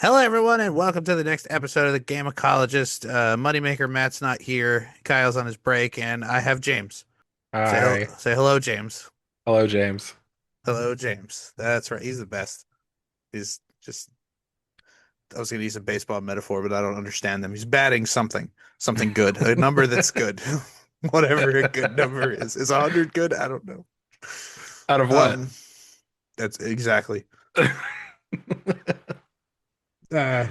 Hello, everyone, and welcome to the next episode of the Gameacologist. Moneymaker Matt's not here. Kyle's on his break, and I have James. Hi. Say hello, James. Hello, James. Hello, James. That's right. He's the best. He's just. I was going to use a baseball metaphor, but I don't understand them. He's batting something good, a number that's good, whatever a good number is. Is 100 good? I don't know. Out of what? Um, that's exactly. Uh,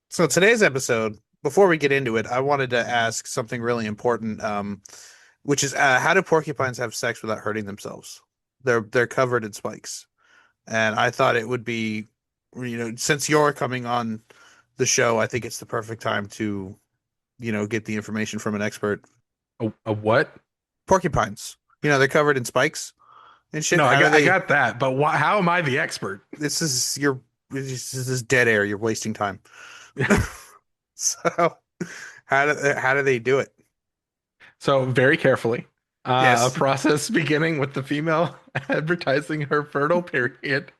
so today's episode, before we get into it, I wanted to ask something really important. Which is how do porcupines have sex without hurting themselves? They're covered in spikes, and I thought it would be, since you're coming on the show, I think it's the perfect time to, get the information from an expert. A what? Porcupines, they're covered in spikes and shit. No, I How do got I they? got that, but how am I the expert? This is dead air. You're wasting time. So how do they do it? So very carefully, a Yes. process beginning with the female advertising her fertile period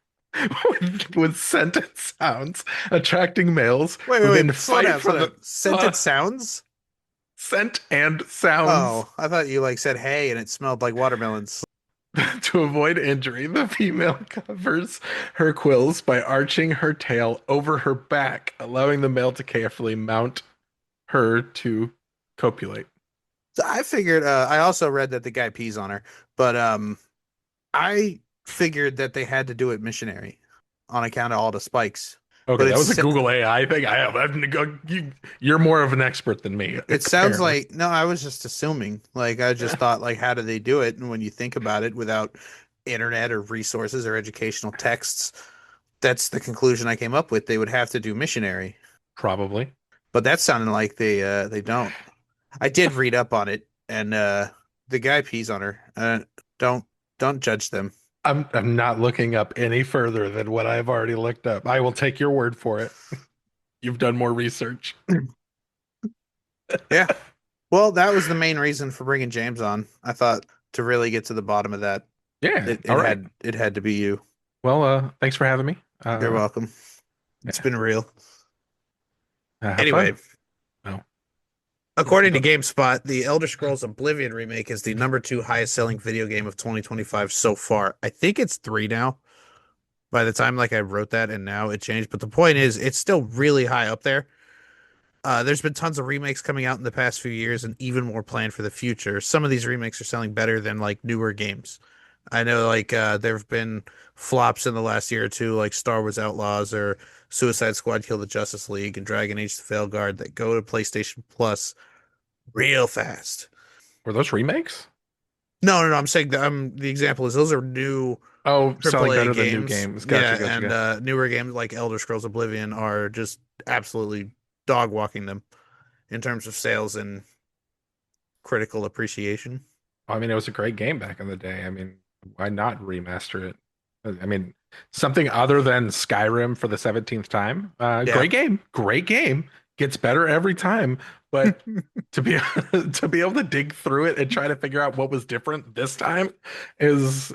with scented sounds, attracting males Wait, who wait, then wait. Slow fight down, for slow the down. Scented sounds? scent and sounds. Oh, I thought you like said hey and it smelled like watermelons. To avoid injury, the female covers her quills by arching her tail over her back, allowing the male to carefully mount her to copulate. So I figured I also read that the guy pees on her, but I figured that they had to do it missionary on account of all the spikes. Okay, But that was a it's Google AI thing. You're more of an expert than me, it sounds apparently. like no, I was just assuming. Like I just thought like how do they do it? And when you think about it without internet or resources or educational texts, that's the conclusion I came up with. They would have to do missionary. Probably. But that sounded like they don't. I did read up on it, and the guy pees on her. Don't don't judge them. I'm not looking up any further than what I've already looked up. I will take your word for it. You've done more research. Yeah. Well, that was the main reason for bringing James on. I thought to really get to the bottom of that, Yeah. it All right. had to be you. Well, thanks for having me. You're welcome. It's Yeah. been real. Have Anyway, fun. Oh. according to GameSpot, the Elder Scrolls Oblivion remake is the number two highest selling video game of 2025 so far. I think it's three now. By the time like I wrote that and now it changed, but the point is it's still really high up there. There's been tons of remakes coming out in the past few years and even more planned for the future. Some of these remakes are selling better than like newer games. I know like there have been flops in the last year or two, like Star Wars Outlaws or Suicide Squad Kill the Justice League and Dragon Age The Veilguard that go to PlayStation Plus real fast. Were those remakes? No. I'm saying that the example is those are new Oh, selling AAA better than new games. games. Yeah, Gotcha, gotcha, and gotcha. newer games like Elder Scrolls Oblivion are just absolutely dog walking them in terms of sales and critical appreciation. I mean, it was a great game back in the day. I mean, why not remaster it? I mean, something other than Skyrim for the 17th time. Yeah. Great game. Gets better every time. But to be to be able to dig through it and try to figure out what was different this time is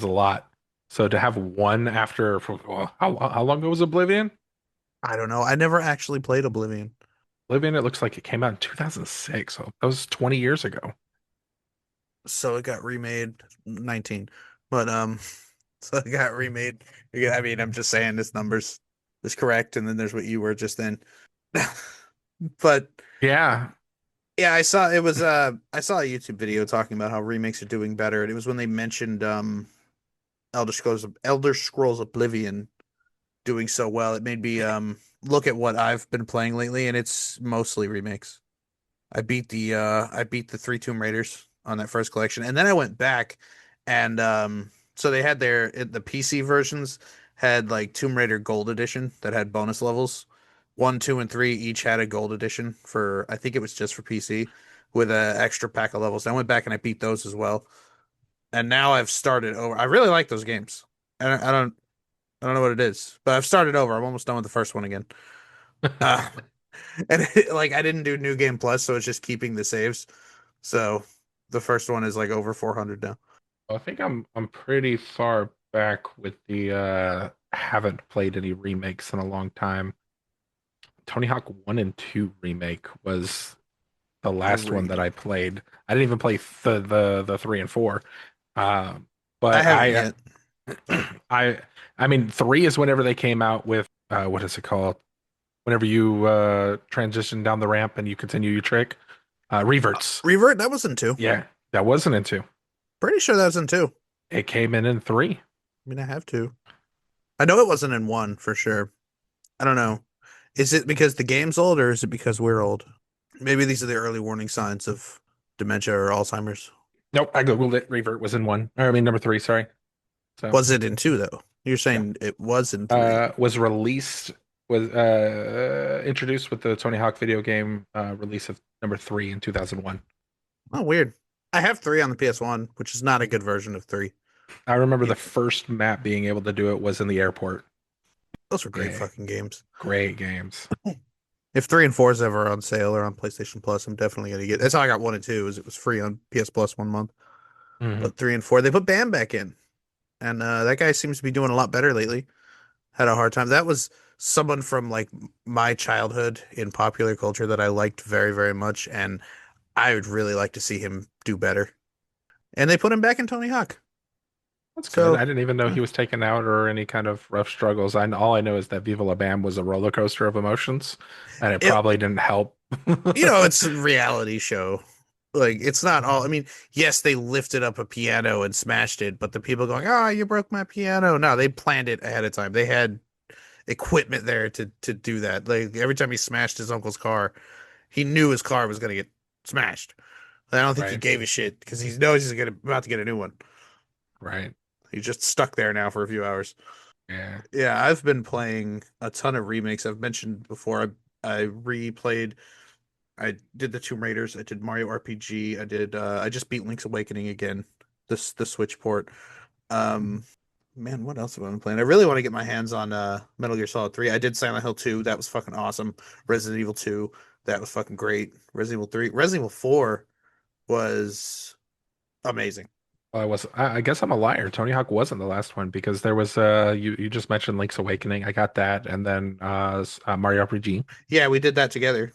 a lot. So to have one after well, how long ago was Oblivion? I don't know. I never actually played Oblivion. Oblivion, it looks like it came out in 2006. So that was 20 years ago. So it got remade 19. But so it got remade. Yeah, I mean, I'm just saying this numbers is correct and then there's what you were just then. But Yeah. yeah, I saw a YouTube video talking about how remakes are doing better and it was when they mentioned Elder Scrolls Oblivion doing so well. It made me look at what I've been playing lately and it's mostly remakes. I beat the three Tomb Raiders on that first collection, and then I went back and so they had the PC versions had like Tomb Raider Gold Edition that had bonus levels. One, two, and three each had a gold edition for I think it was just for PC with an extra pack of levels. I went back and I beat those as well, and now I've started over. I really like those games. I don't know what it is, but I've started over. I'm almost done with the first one again. Uh, and like I didn't do New Game Plus, so it's just keeping the saves. So the first one is like over 400 now. I think I'm pretty far back with the haven't played any remakes in a long time. Tony Hawk 1 and 2 remake was the last one that Three. I played. I didn't even play the 3 and 4. Uh, I but haven't yet. I I mean 3 is whenever they came out with what is it called? Whenever you transition down the ramp and you continue your trick. Reverts. Revert, that was in two. Yeah, that wasn't in 2. Pretty sure that was in two. It came in 3. I mean, I have two. I know it wasn't in one for sure. I don't know. Is it because the game's old or is it because we're old? Maybe these are the early warning signs of dementia or Alzheimer's. Nope, I googled it. Revert was in 1. Or I mean number 3, sorry. So, Was it in two though? You're yeah. saying it was in three. Was released was introduced with the Tony Hawk video game release of number 3 in 2001. Oh, weird. I have three on the PS1, which is not a good version of three. I remember Yeah, the first map being able to do it was in the airport. those were great Yeah, fucking games. great games. If three and four is ever on sale or on PlayStation Plus, I'm definitely gonna get. That's how I got one and two. Is it was free on PS Plus 1 month. Hmm. But three and four, they put Bam back in, and that guy seems to be doing a lot better lately. Had a hard time. That was someone from like my childhood in popular culture that I liked very, very much, and I would really like to see him do better. And they put him back in Tony Hawk. That's good. I So didn't even know he was taken out or any kind of rough struggles. All I know is that Viva La Bam was a roller coaster of emotions, and it it, probably didn't help. it's a reality show. Like it's not all. I mean, yes, they lifted up a piano and smashed it, but the people going, "Oh, you broke my piano." No, they planned it ahead of time. They had equipment there to do that. Like every time he smashed his uncle's car, he knew his car was gonna get smashed. I don't think he Right, gave a shit because he knows he's gonna about to get a new one. right. He's just stuck there now for a few hours. Yeah. Yeah, I've been playing a ton of remakes. I've mentioned before. I replayed. I did the Tomb Raiders. I did Mario RPG. I did. I just beat Link's Awakening again. This the Switch port. Um, man, what else have I been playing? I really want to get my hands on Metal Gear Solid 3. I did Silent Hill 2. That was fucking awesome. Resident Evil 2. That was fucking great. Resident Evil 3. Resident Evil 4 was amazing. Well, I guess I'm a liar. Tony Hawk wasn't the last one because there was you just mentioned Link's Awakening. I got that, and then Mario RPG. Yeah, we did that together.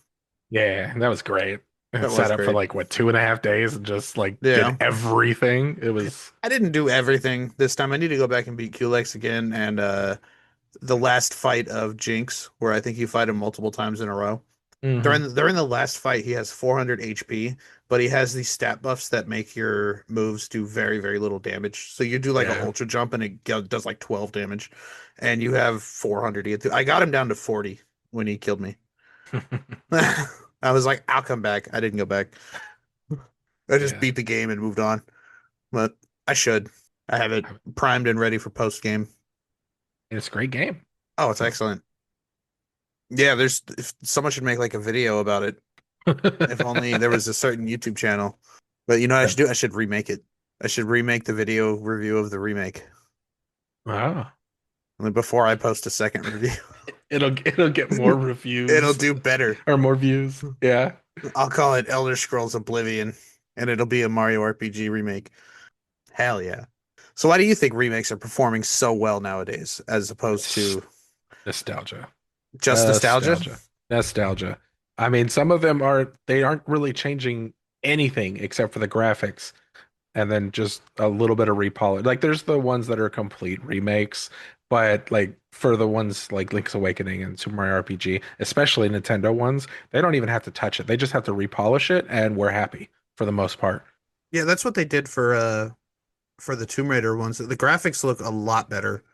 Yeah, that was great. I That sat was up for great. like what 2.5 days and just like did Yeah. everything. It was. I didn't do everything this time. I need to go back and beat Culex again and the last fight of Jinx, where I think you fight him multiple times in a row. Hmm. During the last fight, he has 400 HP, but he has these stat buffs that make your moves do very, very little damage. So you do like an Yeah. ultra jump and does like 12 damage, and you have 400 to get through. I got him down to 40 when he killed me. I was like, I'll come back. I didn't go back. I just Yeah. beat the game and moved on. But I should. I have it primed and ready for post game. It's a great game. Oh, it's excellent. Yeah, there's if someone should make like a video about it. If only there was a certain YouTube channel. But you know what I should do? I should remake it. I should remake the video review of the remake. Wow. I mean, before I post a second review. It'll get more It'll reviews do better. or more views. Yeah. I'll call it Elder Scrolls Oblivion, and it'll be a Mario RPG remake. Hell yeah. So why do you think remakes are performing so well nowadays as opposed S- to Nostalgia. just nostalgia? Nostalgia. Nostalgia. I mean, some of them they aren't really changing anything except for the graphics and then just a little bit of repolish. Like there's the ones that are complete remakes, but like for the ones like Link's Awakening and Super Mario RPG, especially Nintendo ones, they don't even have to touch it. They just have to repolish it and we're happy for the most part. Yeah, that's what they did for the Tomb Raider ones. The graphics look a lot better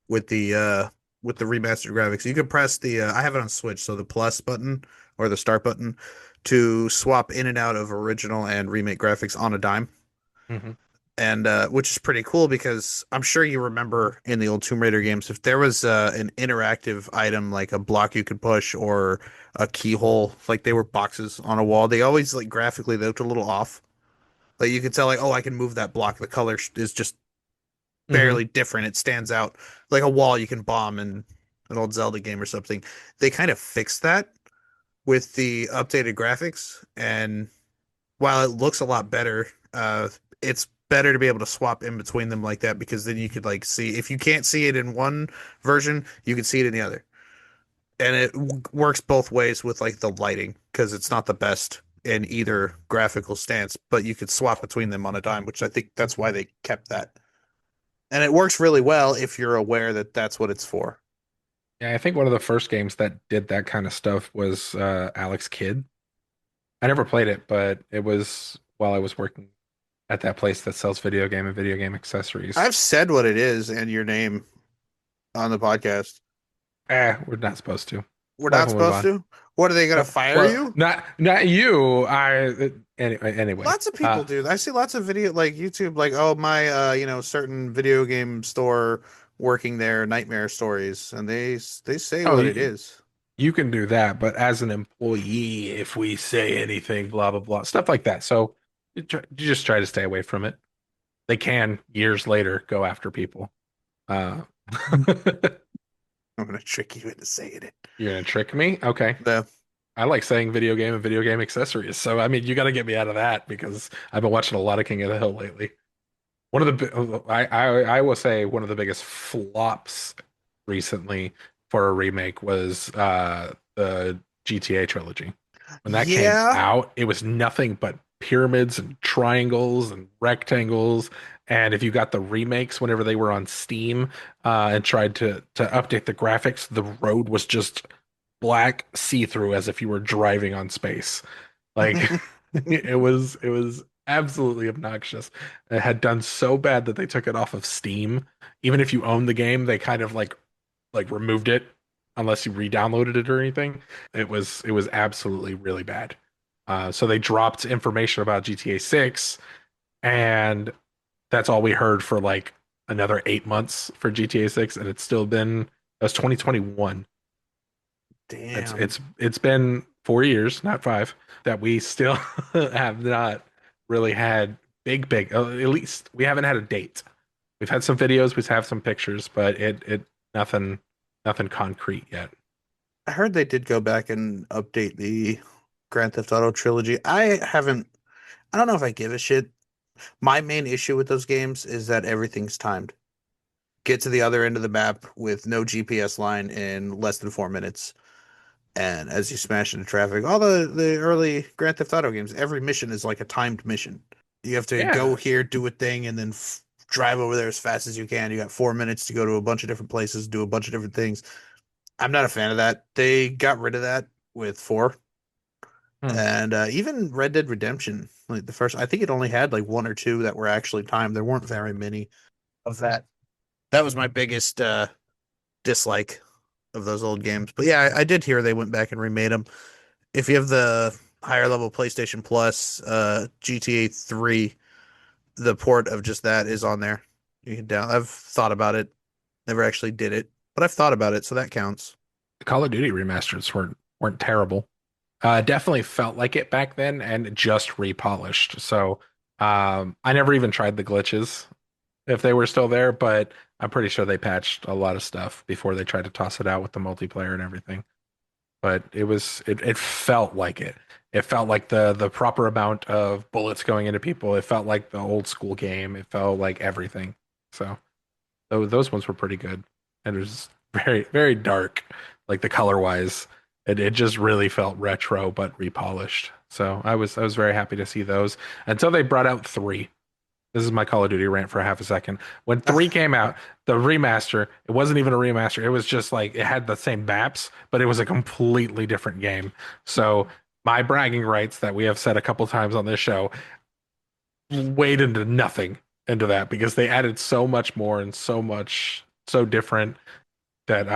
with the remastered graphics. You can press the I have it on Switch, so the plus button or the start button to swap in and out of original and remake graphics on a dime. Hmm. And which is pretty cool because I'm sure you remember in the old Tomb Raider games if there was an interactive item like a block you could push or a keyhole, like they were boxes on a wall, they always like graphically they looked a little off. Like you could tell like, oh, I can move that block. The color is just Hmm. barely different. It stands out like a wall you can bomb in an old Zelda game or something. They kind of fixed that with the updated graphics, and while it looks a lot better, it's better to be able to swap in between them like that because then you could like see if you can't see it in one version, you can see it in the other. And it works both ways with like the lighting because it's not the best in either graphical stance, but you could swap between them on a dime, which I think that's why they kept that. And it works really well if you're aware that that's what it's for. Yeah, I think one of the first games that did that kind of stuff was Alex Kidd. I never played it, but it was while I was working at that place that sells video game and video game accessories. I've said what it is and your name on the podcast. We're not supposed to. We're Life not will move supposed on. to. What are they going to fire Well, you? not you. Anyway. Lots of people do. I see lots of video like YouTube, like, oh my, certain video game store working there, nightmare stories, and they say Oh, what it is. you can do that, but as an employee, if we say anything, blah blah blah, stuff like that. So you just try to stay away from it. They can years later go after people. Uh, I'm gonna trick you into saying it. you're gonna trick me? Okay. The I like saying video game and video game accessories. So I mean, you got to get me out of that because I've been watching a lot of King of the Hill lately. One of the I will say one of the biggest flops recently for a remake was the GTA trilogy. When that came yeah, out, it was nothing but pyramids and triangles and rectangles. And if you got the remakes whenever they were on Steam and tried to update the graphics, the road was just black see-through as if you were driving on space. Like it was absolutely obnoxious. It had done so bad that they took it off of Steam. Even if you own the game, they kind of like removed it unless you re-downloaded it or anything. It was absolutely really bad. So they dropped information about GTA 6, and that's all we heard for like another 8 months for GTA 6, and it's still been that was 2021. It's damn. it's it's been 4 years, not five, that we still have not really had big. At least we haven't had a date. We've had some videos, we have some pictures, but it nothing concrete yet. I heard they did go back and update the Grand Theft Auto trilogy. I don't know if I give a shit. My main issue with those games is that everything's timed. Get to the other end of the map with no GPS line in less than 4 minutes. And as you smash into traffic, all the early Grand Theft Auto games, every mission is like a timed mission. You have to go Yeah. here, do a thing, and then drive over there as fast as you can. You got 4 minutes to go to a bunch of different places, do a bunch of different things. I'm not a fan of that. They got rid of that with four, Hmm. and even Red Dead Redemption, like the first, I think it only had like one or two that were actually timed. There weren't very many of that. That was my biggest dislike of those old games. But yeah, I did hear they went back and remade them. If you have the higher level PlayStation Plus, GTA 3, the port of just that is on there. You can down. I've thought about it. Never actually did it, but I've thought about it, so that counts. The Call of Duty remasters weren't terrible. Definitely felt like it back then and just repolished. So I never even tried the glitches if they were still there, but I'm pretty sure they patched a lot of stuff before they tried to toss it out with the multiplayer and everything. But it felt like it. It felt like the proper amount of bullets going into people. It felt like the old school game. It felt like everything. So those ones were pretty good. And it was very dark, like the color wise. It just really felt retro but repolished. So I was very happy to see those until they brought out three. This is my Call of Duty rant for half a second. When three came out, the remaster, it wasn't even a remaster. It was just like it had the same maps, but it was a completely different game. So my bragging rights that we have said a couple times on this show weighed into nothing into that because they added so much more and so much so different that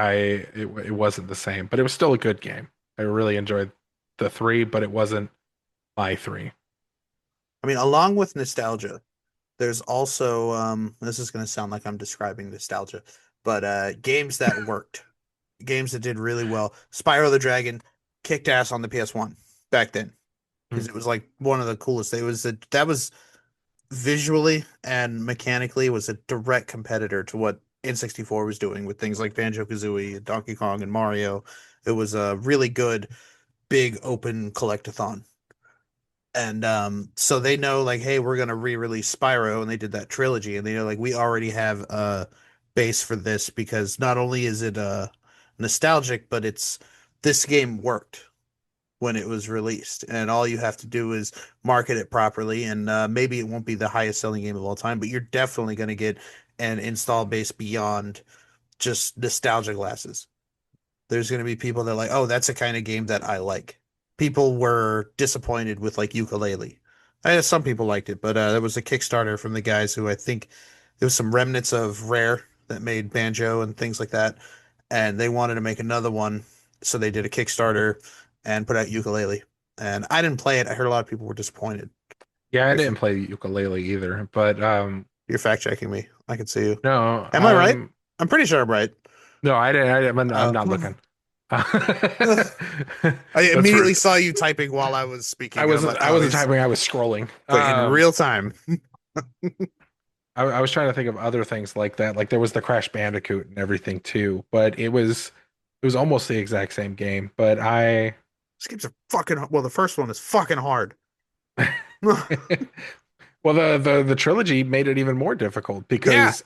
it wasn't the same. But it was still a good game. I really enjoyed the three, but it wasn't my three. I mean, along with nostalgia, there's also this is going to sound like I'm describing nostalgia, but games that worked, games that did really well. Spyro the Dragon kicked ass on the PS1 back then because it was like one of the coolest. That was visually and mechanically was a direct competitor to what N64 was doing with things like Banjo-Kazooie, and Donkey Kong, and Mario. It was a really good big open collectathon. And so they know like, hey, we're gonna re-release Spyro, and they did that trilogy, and they know like we already have a base for this because not only is it nostalgic, but it's this game worked when it was released, and all you have to do is market it properly, and maybe it won't be the highest selling game of all time, but you're definitely gonna get an install base beyond just nostalgia glasses. There's going to be people that are like, oh, that's a kind of game that I like. People were disappointed with like Ukulele. Some people liked it, but there was a Kickstarter from the guys who I think there was some remnants of Rare that made Banjo and things like that, and they wanted to make another one, so they did a Kickstarter and put out Ukulele. And I didn't play it. I heard a lot of people were disappointed. Yeah, I You're didn't play ukulele either, but you're fact checking me. I can see you. no, Am I right? I'm pretty sure I'm right. no, I'm Uh, not looking. I That's for immediately saw you typing while I was speaking, and I'm like, I oh, wasn't he's typing, I was scrolling. like in real time. I was trying to think of other things like that. Like there was the Crash Bandicoot and everything too, but it was almost the exact same game. But I These games are fucking well. The first one is fucking hard. well, the trilogy made it even more difficult Yeah, because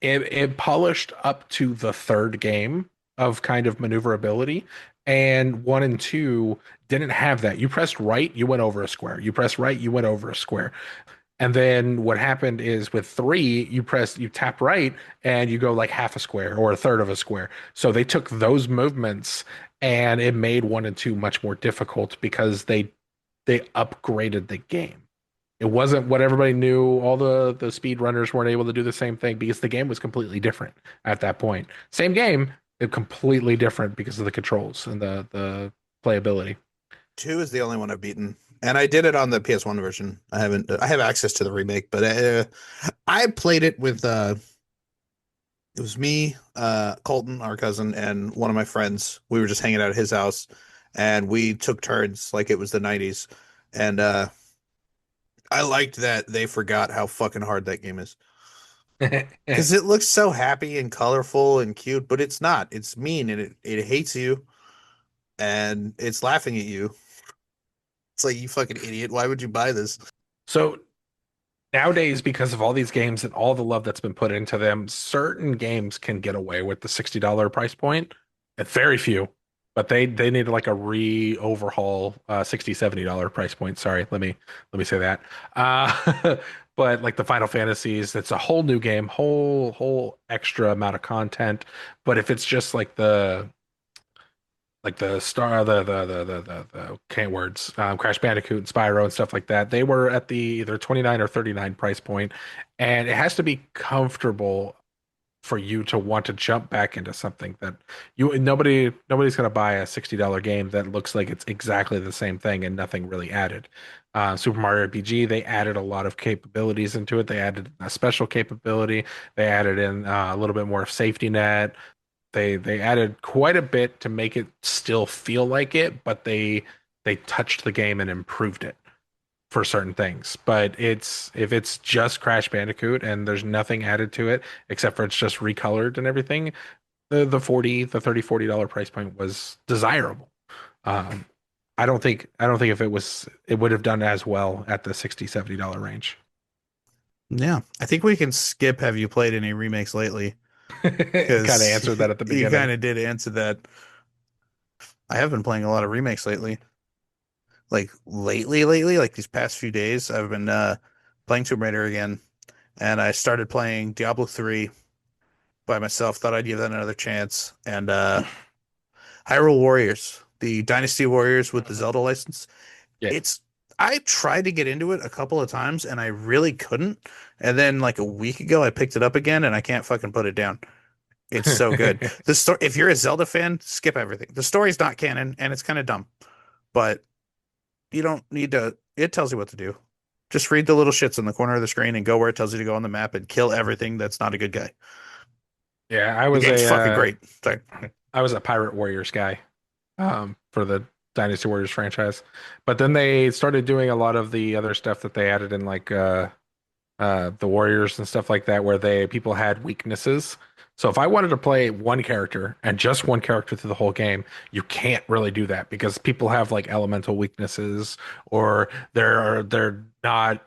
it polished up to the third game of kind of maneuverability, and one and two didn't have that. You pressed right, you went over a square. You press right, you went over a square. And then what happened is with three, you tap right and you go like half a square or a third of a square. So they took those movements and it made one and two much more difficult because they upgraded the game. It wasn't what everybody knew. All the speed runners weren't able to do the same thing because the game was completely different at that point. Same game, it completely different because of the controls and the playability. two is the only one I've beaten, and I did it on the PS1 version. I haven't. I have access to the remake, but I played it with. It was me, Colton, our cousin, and one of my friends. We were just hanging out at his house, and we took turns like it was the '90s. And I liked that they forgot how fucking hard that game is. Because it looks so happy and colorful and cute, but it's not. It's mean and it hates you and it's laughing at you. It's like, you fucking idiot. Why would you buy this? So nowadays, because of all these games and all the love that's been put into them, certain games can get away with the $60 price point. And very few, but they need like a re-overhaul 60 $70 price point. Sorry, let me say that. But like the Final Fantasies, it's a whole new game, whole extra amount of content. But if it's just like the star the can't words Crash Bandicoot and Spyro and stuff like that, they were at the either 29 or 39 price point, and it has to be comfortable for you to want to jump back into something that nobody's going to buy a $60 game that looks like it's exactly the same thing and nothing really added. Super Mario RPG, they added a lot of capabilities into it. They added a special capability. They added in a little bit more of safety net. They added quite a bit to make it still feel like it, but they touched the game and improved it for certain things. But it's if it's just Crash Bandicoot and there's nothing added to it except for it's just recolored and everything, the 30 $40 price point was desirable. Um, I don't think if it would have done as well at the 60 $70 range. Yeah. I think we can skip, have you played any remakes lately? Kind of Because answered that at the you beginning. kind of did answer that. I have been playing a lot of remakes lately. Like lately, like these past few days, I've been playing Tomb Raider again. And I started playing Diablo 3 by myself. Thought I'd give that another chance. And Hyrule Warriors, the Dynasty Warriors with the Mhm. Zelda license. Yeah. It's I tried to get into it a couple of times and I really couldn't. And then like a week ago I picked it up again and I can't fucking put it down. It's so good. The story, if you're a Zelda fan, skip everything. The story's not canon and it's kind of dumb, but you don't need to, it tells you what to do. Just read the little shits in the corner of the screen and go where it tells you to go on the map and kill everything that's not a good guy. Yeah, The game's fucking great. Sorry. I was a Pirate Warriors guy for the Dynasty Warriors franchise. But then they started doing a lot of the other stuff that they added in like the Warriors and stuff like that where they people had weaknesses. So if I wanted to play one character and just one character through the whole game, you can't really do that because people have like elemental weaknesses or they're not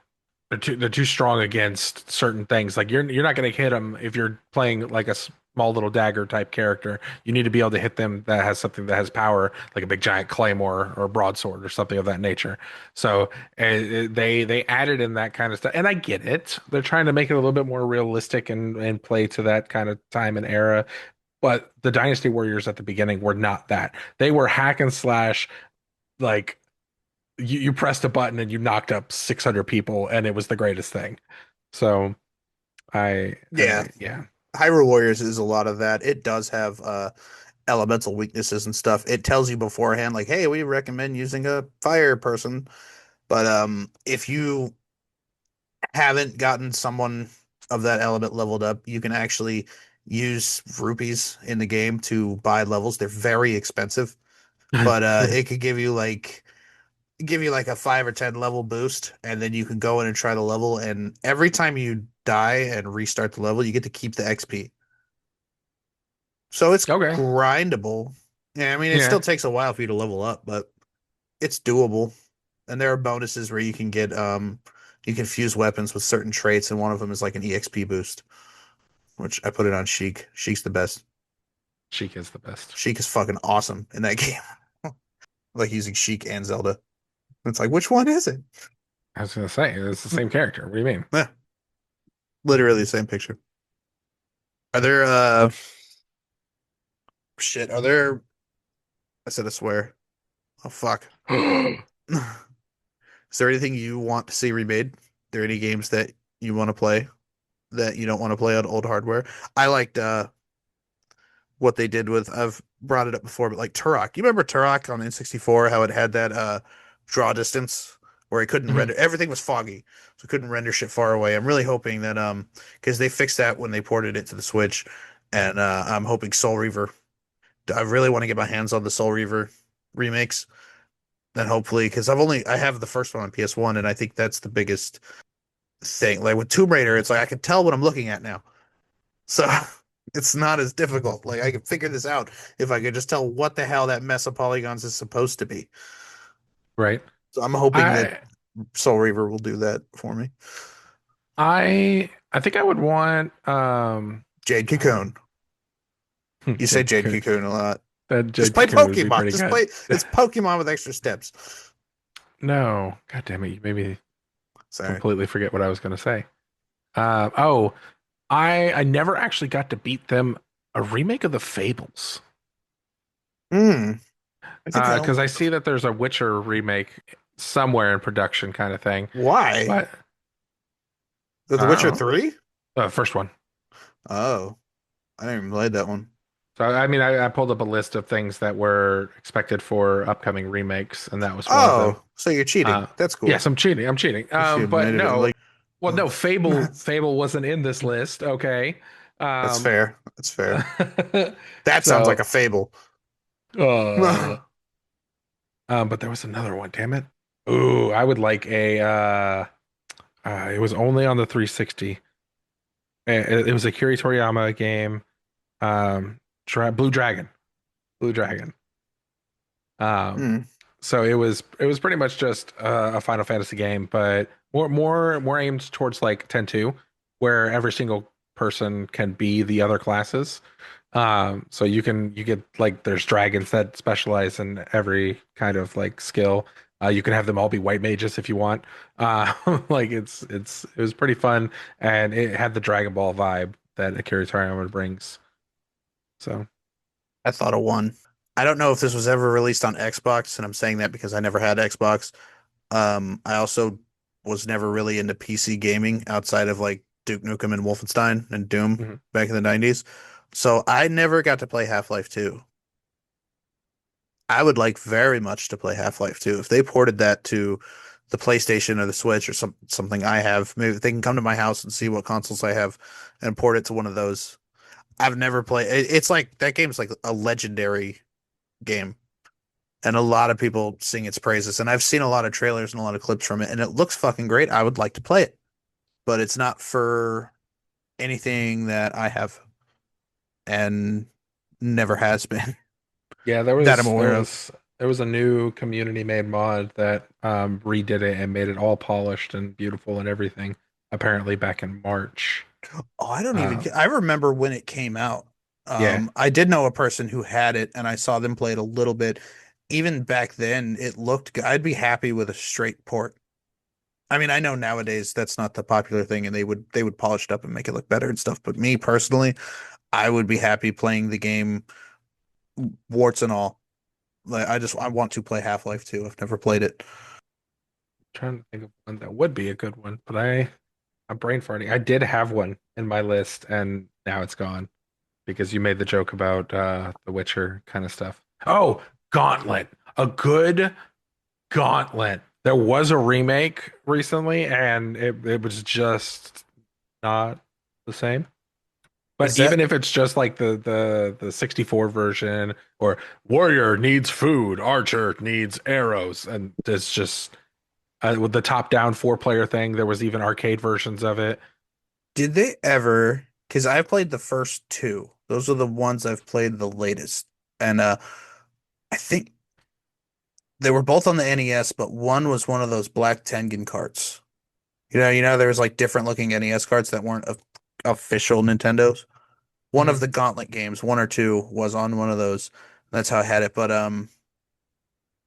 they're too strong against certain things. Like you're not going to hit them if you're playing like a small little dagger type character. You need to be able to hit them that has something that has power, like a big giant claymore or broadsword or something of that nature. So they added in that kind of stuff, and I get it. They're trying to make it a little bit more realistic and play to that kind of time and era. But the Dynasty Warriors at the beginning were not that. They were hack and slash, like you pressed a button and you knocked up 600 people, and it was the greatest thing. So Yeah, yeah. Hyrule Warriors is a lot of that. It does have elemental weaknesses and stuff. It tells you beforehand, like, hey, we recommend using a fire person. But if you haven't gotten someone of that element leveled up, you can actually use rupees in the game to buy levels. They're very expensive, but it could give you like a 5 or 10 level boost, and then you can go in and try the level. And every time you die and restart the level, you get to keep the XP. So it's Okay. grindable. Yeah, I mean, it Yeah. still takes a while for you to level up, but it's doable. And there are bonuses where you can fuse weapons with certain traits, and one of them is like an EXP boost, which I put it on Sheik. Sheik's the best. Sheik is the best. Sheik is fucking awesome in that game. Like using Sheik and Zelda. It's like, which one is it? I was gonna say it's the same character. What do you mean? Yeah, literally the same picture. Are there shit, are there I said I swear. Oh fuck. Is there anything you want to see remade? Are there any games that you want to play that you don't want to play on old hardware? I liked what they did with I've brought it up before, but like Turok. You remember Turok on N64, how it had that draw distance where it couldn't Mhm. render everything was foggy, so it couldn't render shit far away. I'm really hoping that because they fixed that when they ported it to the Switch, and I'm hoping Soul Reaver. I really want to get my hands on the Soul Reaver remakes, and hopefully because I have the first one on PS1, and I think that's the biggest thing. Like with Tomb Raider, it's like I can tell what I'm looking at now. So it's not as difficult. Like I can figure this out if I could just tell what the hell that mess of polygons is supposed to be. Right. So I'm hoping that I Soul Reaver will do that for me. I think I would want Jade Cocoon. You say Jade Jade Cocoon. Cocoon a lot. That Just Jade play Cocoon would be Pokemon. pretty Just good. play. It's Pokemon with extra steps. No, God damn it, you made me Sorry. completely forget what I was gonna say. Oh, I never actually got to beat them a remake of the Fables. Hmm. I think I don't. Because I see that there's a Witcher remake somewhere in production kind of thing. Why? But The I Witcher don't know. 3? First one. Oh, I didn't even play that one. So I mean, I pulled up a list of things that were expected for upcoming remakes, and that was one of them. Oh, so you're cheating. Uh, That's cool. yes, I'm cheating. I'm cheating. You But made it no, like well, no, Fable wasn't in this list. Okay. that's Um, fair. That's fair. That sounds like so, a fable. uh, but there was another one. Damn it. Ooh, I would like it was only on the 360. It was a Kiri Toriyama game. Blue Dragon. Blue Dragon. Um, Hmm. so it was pretty much just a Final Fantasy game, but more aimed towards like 10-2, where every single person can be the other classes. So you get like there's dragons that specialize in every kind of like skill. You can have them all be white mages if you want. Like it was pretty fun, and it had the Dragon Ball vibe that Akira Toriyama brings. So I thought of one. I don't know if this was ever released on Xbox, and I'm saying that because I never had Xbox. I also was never really into PC gaming outside of like Duke Nukem and Wolfenstein and Doom mhm. back in the 90s. So I never got to play Half-Life 2. I would like very much to play Half-Life 2. If they ported that to the PlayStation or the Switch or something I have, maybe they can come to my house and see what consoles I have and port it to one of those. I've never played it's like that game's like a legendary game. And a lot of people sing its praises. And I've seen a lot of trailers and a lot of clips from it, and it looks fucking great. I would like to play it, but it's not for anything that I have. and never has been Yeah, there that I'm was there aware of. was there was a new community made mod that redid it and made it all polished and beautiful and everything. Apparently back in March. Oh, I don't even. Um, I remember when it came out. yeah, I did know a person who had it, and I saw them play it a little bit. Even back then, it looked good. I'd be happy with a straight port. I mean, I know nowadays that's not the popular thing, and they would polish it up and make it look better and stuff. But me personally, I would be happy playing the game warts and all. Like I want to play Half-Life 2. I've never played it. trying to think of one that would be a good one, but I'm brain farting. I did have one in my list and now it's gone because you made the joke about The Witcher kind of stuff. Oh, Gauntlet. A good Gauntlet. There was a remake recently and it was just not the same. But Is even that if it's just like the 64 version or warrior needs food, archer needs arrows, and it's just with the top-down four-player thing, there was even arcade versions of it. did they ever? Because I've played the first two. Those are the ones I've played the latest, and I think they were both on the NES, but one was one of those black Tengen carts. There was like different looking NES carts that weren't official Nintendos. One of Hmm. the Gauntlet games, one or two, was on one of those. That's how I had it. But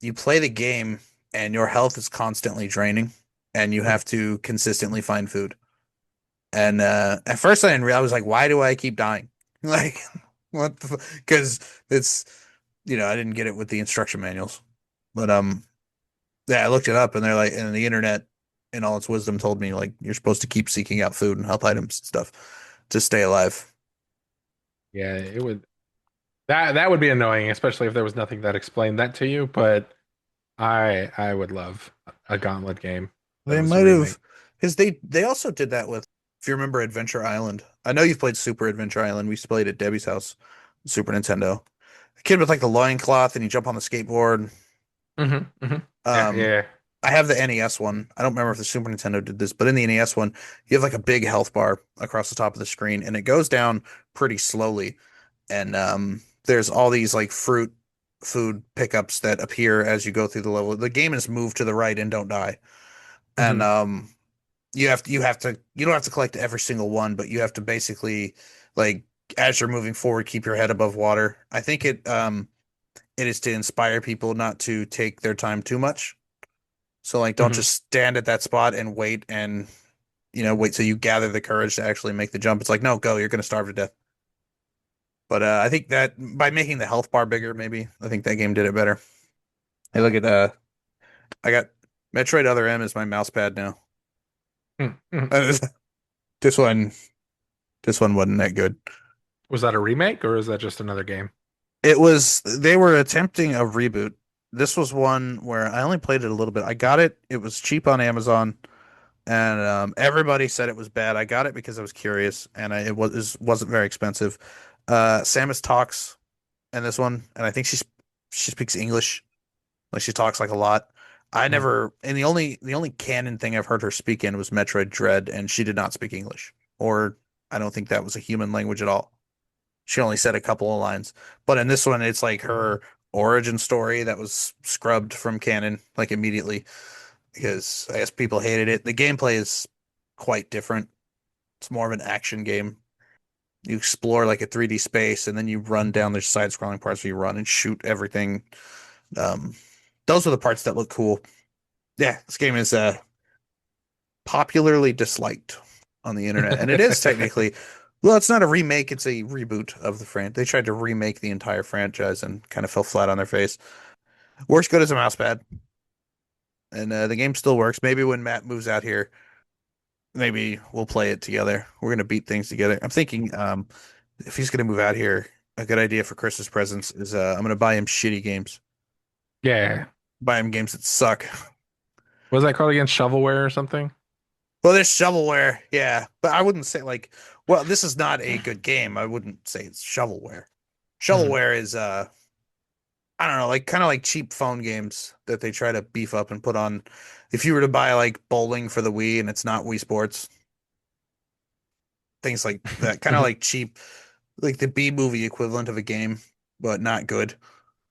you play the game and your health is constantly draining, and you have to consistently find food. And at first I didn't realize, I was like, why do I keep dying? Like, what the because it's I didn't get it with the instruction manuals. But yeah, I looked it up and they're like, and the internet in all its wisdom told me like you're supposed to keep seeking out food and health items and stuff to stay alive. Yeah, it would that would be annoying, especially if there was nothing that explained that to you. But I would love a Gauntlet game that They was a might have, remake. because they also did that with, if you remember Adventure Island. I know you've played Super Adventure Island. We used to play it at Debbie's house, Super Nintendo. The kid with like the loincloth and you jump on the skateboard. Hmm. Yeah, Um, yeah. I have the NES one. I don't remember if the Super Nintendo did this, but in the NES one, you have like a big health bar across the top of the screen, and it goes down pretty slowly. And there's all these like fruit food pickups that appear as you go through the level. The game is move to the right and don't die. And Hmm. you don't have to collect every single one, but you have to basically like as you're moving forward, keep your head above water. I think it is to inspire people not to take their time too much. So like don't Hmm. just stand at that spot and wait and wait till you gather the courage to actually make the jump. It's like, no, go, you're gonna starve to death. But I think that by making the health bar bigger, maybe I think that game did it better. Hey, look at I got Metroid Other M is my mouse pad now. Hmm. This one this one wasn't that good. Was that a remake or is that just another game? They were attempting a reboot. This was one where I only played it a little bit. I got it. It was cheap on Amazon, and everybody said it was bad. I got it because I was curious, and wasn't very expensive. Samus talks in this one, and I think she speaks English. Like she talks like a lot. I Hmm. never, and the only canon thing I've heard her speak in was Metroid Dread, and she did not speak English, or I don't think that was a human language at all. She only said a couple of lines. But in this one, it's like her origin story that was scrubbed from canon like immediately because I guess people hated it. The gameplay is quite different. It's more of an action game. You explore like a 3D space and then you run down the side-scrolling parts where you run and shoot everything. Um, those are the parts that look cool. Yeah, this game is popularly disliked on the internet, and it is technically, well, it's not a remake, it's a reboot of the franchise. They tried to remake the entire franchise and kind of fell flat on their face. Works good as a mouse pad, and the game still works. Maybe when Matt moves out here, maybe we'll play it together. We're gonna beat things together. I'm thinking, if he's gonna move out here, a good idea for Christmas presents is I'm gonna buy him shitty games, Yeah. buy him games that suck. Was that called against shovelware or something? Well, there's shovelware, yeah, but I wouldn't say like, well, this is not a good game. I wouldn't say it's shovelware. Hmm. Shovelware is I don't know, like kind of like cheap phone games that they try to beef up and put on. If you were to buy like bowling for the Wii and it's not Wii Sports, things like that, kind of Hmm. like cheap. like the B movie equivalent of a game, but not good.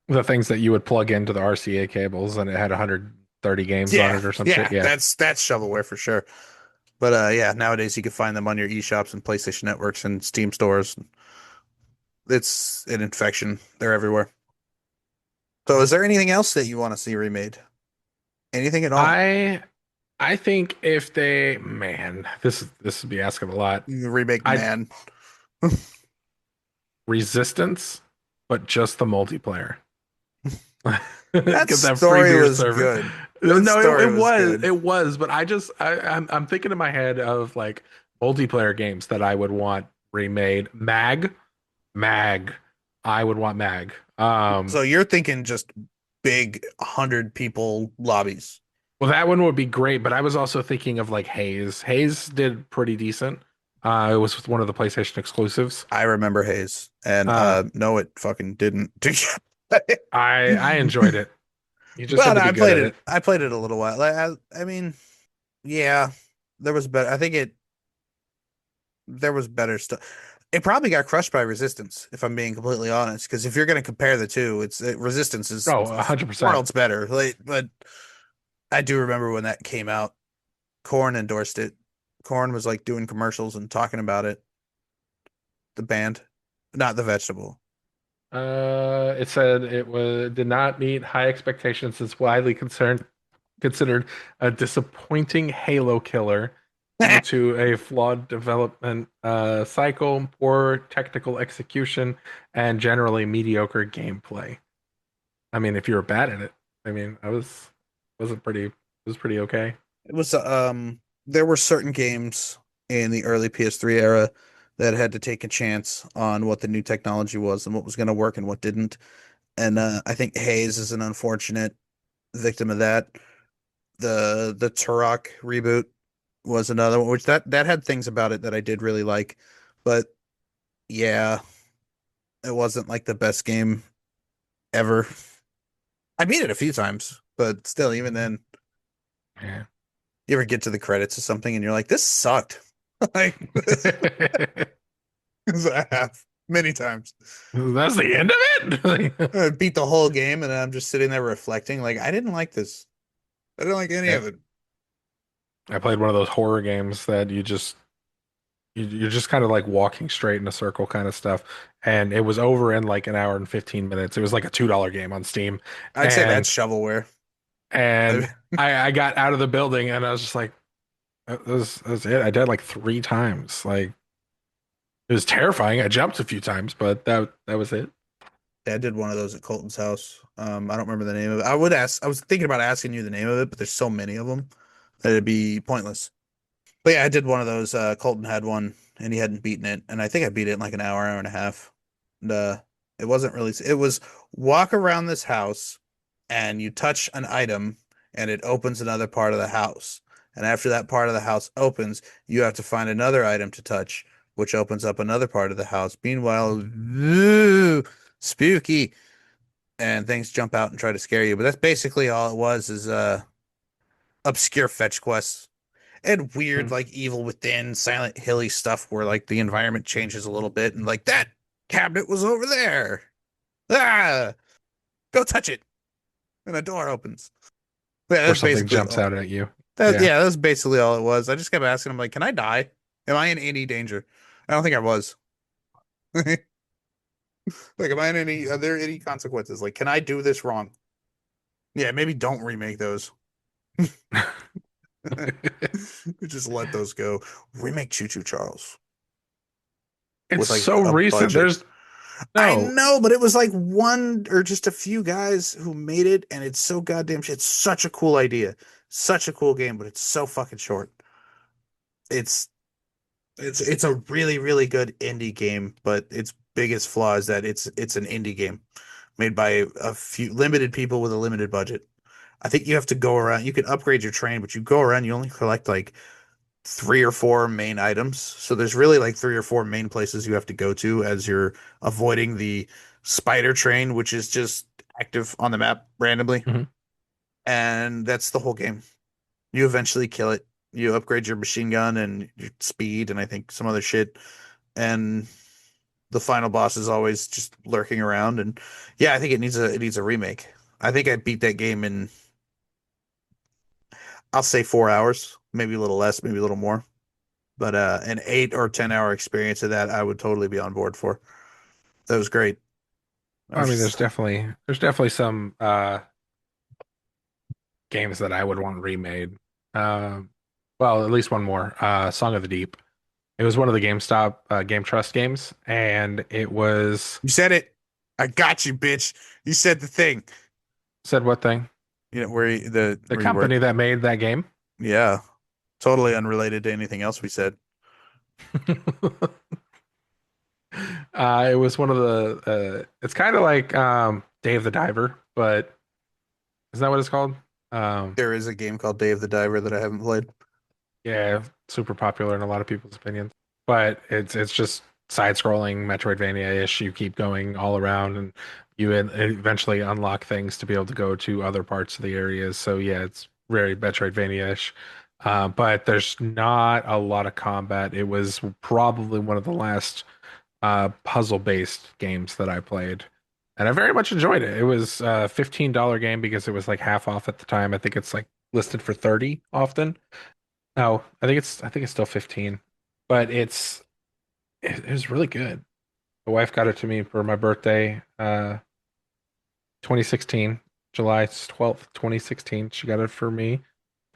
The things that you would plug into the RCA cables and it had 130 games on Yeah, it or some shit. yeah, Yeah. that's shovelware for sure. But yeah, nowadays you can find them on your eShops and PlayStation networks and Steam stores. It's an infection. They're everywhere. So is there anything else that you want to see remade? Anything at all? I I think if they, man, this would be asking a lot. Remake I Man. Resistance, but just the multiplayer. That Get that free story beer was server. good. That No, story was it good. was, but I'm thinking in my head of like multiplayer games that I would want remade. Mag. I would want Mag. So you're thinking just big 100 people lobbies. Well, that one would be great, but I was also thinking of like Haze. Haze did pretty decent. It was one of the PlayStation exclusives. I remember Hayes, and Uh, no, it fucking didn't. I enjoyed it. You just had But to be I good played at it. it. I played it a little while. Like, I mean, yeah, there was better. I think there was better stuff. It probably got crushed by Resistance, if I'm being completely honest. Because if you're going to compare the two, Resistance is Oh, 100%. worlds better. Like, but I do remember when that came out. Korn endorsed it. Korn was like doing commercials and talking about it. The band, not the vegetable. It said it was did not meet high expectations. It's widely concerned considered a disappointing Halo killer due to a flawed development cycle, poor technical execution, and generally mediocre gameplay. I mean, if you were bad at it, I mean, I was pretty okay. It was there were certain games in the early PS3 era that had to take a chance on what the new technology was and what was going to work and what didn't. And I think Haze is an unfortunate victim of that. The Turok reboot was another one, which that had things about it that I did really like. But yeah, it wasn't like the best game ever. I beat it a few times, but still, even then, Yeah. you ever get to the credits of something and you're like, this sucked. Like this, I have many times. That's the end of it. I beat the whole game and I'm just sitting there reflecting, like, I didn't like this. I didn't like any Yeah. of it. I played one of those horror games that you're just kind of like walking straight in a circle kind of stuff. And it was over in like an hour and 15 minutes. It was like a $2 game on Steam. I'd say And that's shovelware. and I, I got out of the building and I was just like, that was it. I died like three times. Like it was terrifying. I jumped a few times, but that was it. Dad did one of those at Colton's house. I don't remember the name of it. I was thinking about asking you the name of it, but there's so many of them that it'd be pointless. But yeah, I did one of those. Colton had one and he hadn't beaten it. And I think I beat it in like an hour, hour and a half. And it wasn't really, it was walk around this house and you touch an item and it opens another part of the house. And after that part of the house opens, you have to find another item to touch, which opens up another part of the house. Meanwhile, spooky, and things jump out and try to scare you. But that's basically all it was is obscure fetch quests and weird Hmm. like Evil Within, Silent Hilly stuff where like the environment changes a little bit and like that cabinet was over there. Ah, go touch it, and a door opens. Yeah, Or that's something basically jumps all. out at you. That Yeah. yeah, that's basically all it was. I just kept asking him like, "Can I die? Am I in any danger?" I don't think I was. Like, am I in any? Are there any consequences? Like, can I do this wrong? Yeah, maybe don't remake those. Just let those go. Remake Choo Choo Charles It's with like so a recent. budget. There's I no, know, but it was like one or just a few guys who made it, and it's so goddamn. It's such a cool idea, such a cool game, but it's so fucking short. It's it's a really really good indie game, but its biggest flaw is that it's an indie game made by a few limited people with a limited budget. I think you have to go around. You can upgrade your train, but you go around. You only collect like three or four main items. So there's really like three or four main places you have to go to as you're avoiding the spider train, which is just active on the map randomly. Mhm. And that's the whole game. You eventually kill it. You upgrade your machine gun and your speed and I think some other shit. And The final boss is always just lurking around, and yeah, I think it needs a remake. I think I beat that game in, I'll say 4 hours, maybe a little less, maybe a little more. But an 8 or 10 hour experience of that, I would totally be on board for. That was great. I I was mean, just there's definitely some games that I would want remade. Um, well, at least one more. Song of the Deep. It was one of the GameStop Game Trust games, and it was You said it. I got you, bitch. You said the thing. said what thing? You know The where you company work. that made that game. Yeah, totally unrelated to anything else we said. It was one of the. It's kind of like Dave the Diver, but is that what it's called? Um, There is a game called Day of the Diver that I haven't played. yeah, super popular in a lot of people's opinions. But it's just side-scrolling Metroidvania-ish. You keep going all around, and you eventually unlock things to be able to go to other parts of the areas. So yeah, it's very Metroidvania-ish. But there's not a lot of combat. It was probably one of the last puzzle-based games that I played. And I very much enjoyed it. It was a $15 game because it was like half off at the time. I think it's like listed for 30 often. No, I think it's still 15. But it was really good. The wife got it to me for my birthday, 2016, July 12th, 2016. She got it for me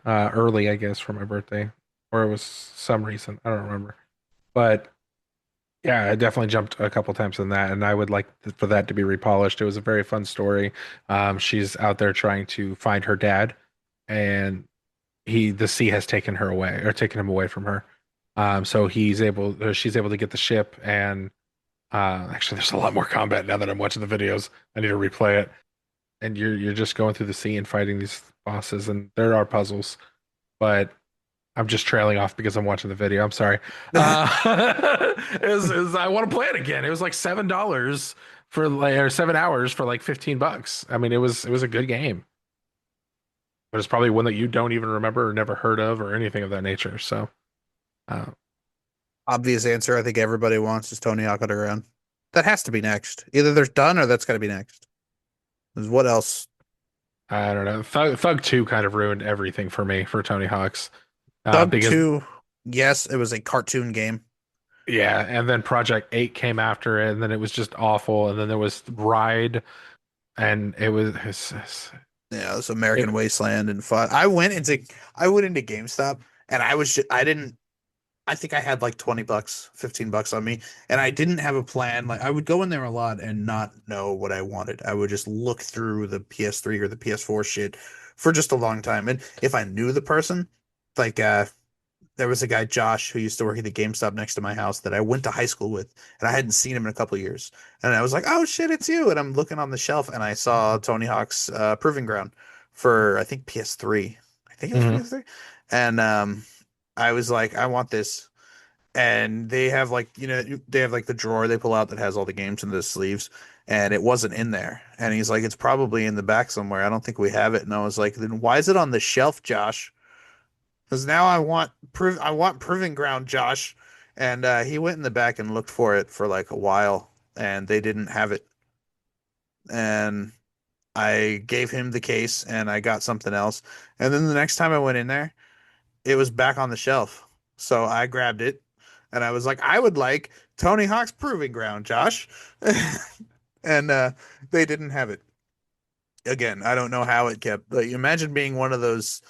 early, I guess, for my birthday. Or it was some reason. I don't remember. But yeah, I definitely jumped a couple times in that, and I would like for that to be repolished. It was a very fun story. She's out there trying to find her dad, and the sea has taken her away or taken him away from her. So she's able to get the ship, and actually, there's a lot more combat now that I'm watching the videos. I need to replay it, and you're just going through the sea and fighting these bosses, and there are puzzles, but I'm just trailing off because I'm watching the video. I'm sorry. I want to play it again. It was like $7 for like or 7 hours for like $15. I mean, it was a good game, but it's probably one that you don't even remember or never heard of or anything of that nature. So, uh, Obvious answer I think everybody wants is Tony Hawk Underground. That has to be next. Either they're done or that's got to be next. 'Cause what else? I don't know. Thug 2 kind of ruined everything for me for Tony Hawk's. Thug Because 2, yes, it was a cartoon game. yeah, and then Project 8 came after it, and then it was just awful. And then there was Ride, and Yeah, it was it, American Wasteland and fun. I went into GameStop and I didn't I think I had like 20 bucks, 15 bucks on me, and I didn't have a plan. Like I would go in there a lot and not know what I wanted. I would just look through the PS3 or the PS4 shit for just a long time. And if I knew the person, like there was a guy, Josh, who used to work at the GameStop next to my house that I went to high school with, and I hadn't seen him in a couple of years. And I was like, "Oh shit, it's you!" And I'm looking on the shelf, and I saw Tony Hawk's Proving Ground for I think PS3. I think it was Mhm. PS3, and I was like, "I want this." And they have like they have like the drawer they pull out that has all the games in the sleeves, and it wasn't in there. And he's like, "It's probably in the back somewhere. I don't think we have it." And I was like, "Then why is it on the shelf, Josh?" Because now I want proving ground, Josh. And he went in the back and looked for it for like a while, and they didn't have it. And I gave him the case, and I got something else. And then the next time I went in there, it was back on the shelf. So I grabbed it, and I was like, "I would like Tony Hawk's Proving Ground, Josh." And they didn't have it. Again, I don't know how it kept. Like, imagine being one of those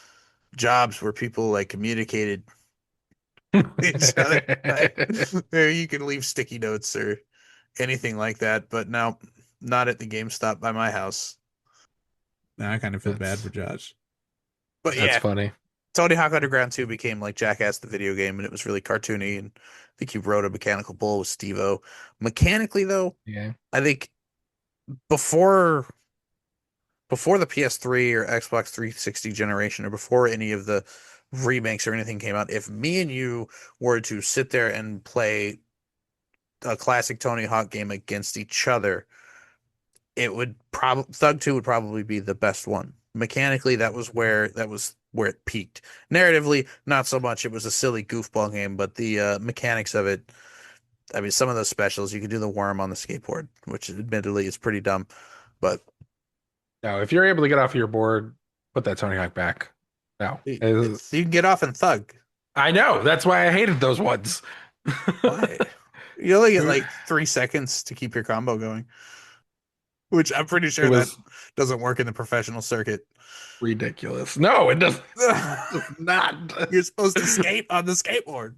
jobs where people like communicated each other. Like, there you can leave sticky notes or anything like that, but no, not at the GameStop by my house. Now I kind of feel bad That's for Josh. But that's yeah, funny. Tony Hawk Underground 2 became like Jackass the video game, and it was really cartoony. And I think you rode a mechanical bull with Steve-O. Mechanically, though, Yeah. I think before before the PS3 or Xbox 360 generation, or before any of the remakes or anything came out, if me and you were to sit there and play a classic Tony Hawk game against each other, it would probably Thug 2 would probably be the best one. Mechanically, that was where it peaked. Narratively, not so much. It was a silly goofball game, but the mechanics of it. I mean, some of those specials you can do the worm on the skateboard, which admittedly is pretty dumb, but No, if you're able to get off your board, put that Tony Hawk back. No. it's you can get off and thug. I know. That's why I hated those ones. Why? You only get like 3 seconds to keep your combo going, which I'm pretty It sure that was doesn't work in the professional circuit. ridiculous. No, it does not. You're supposed to skate on the skateboard.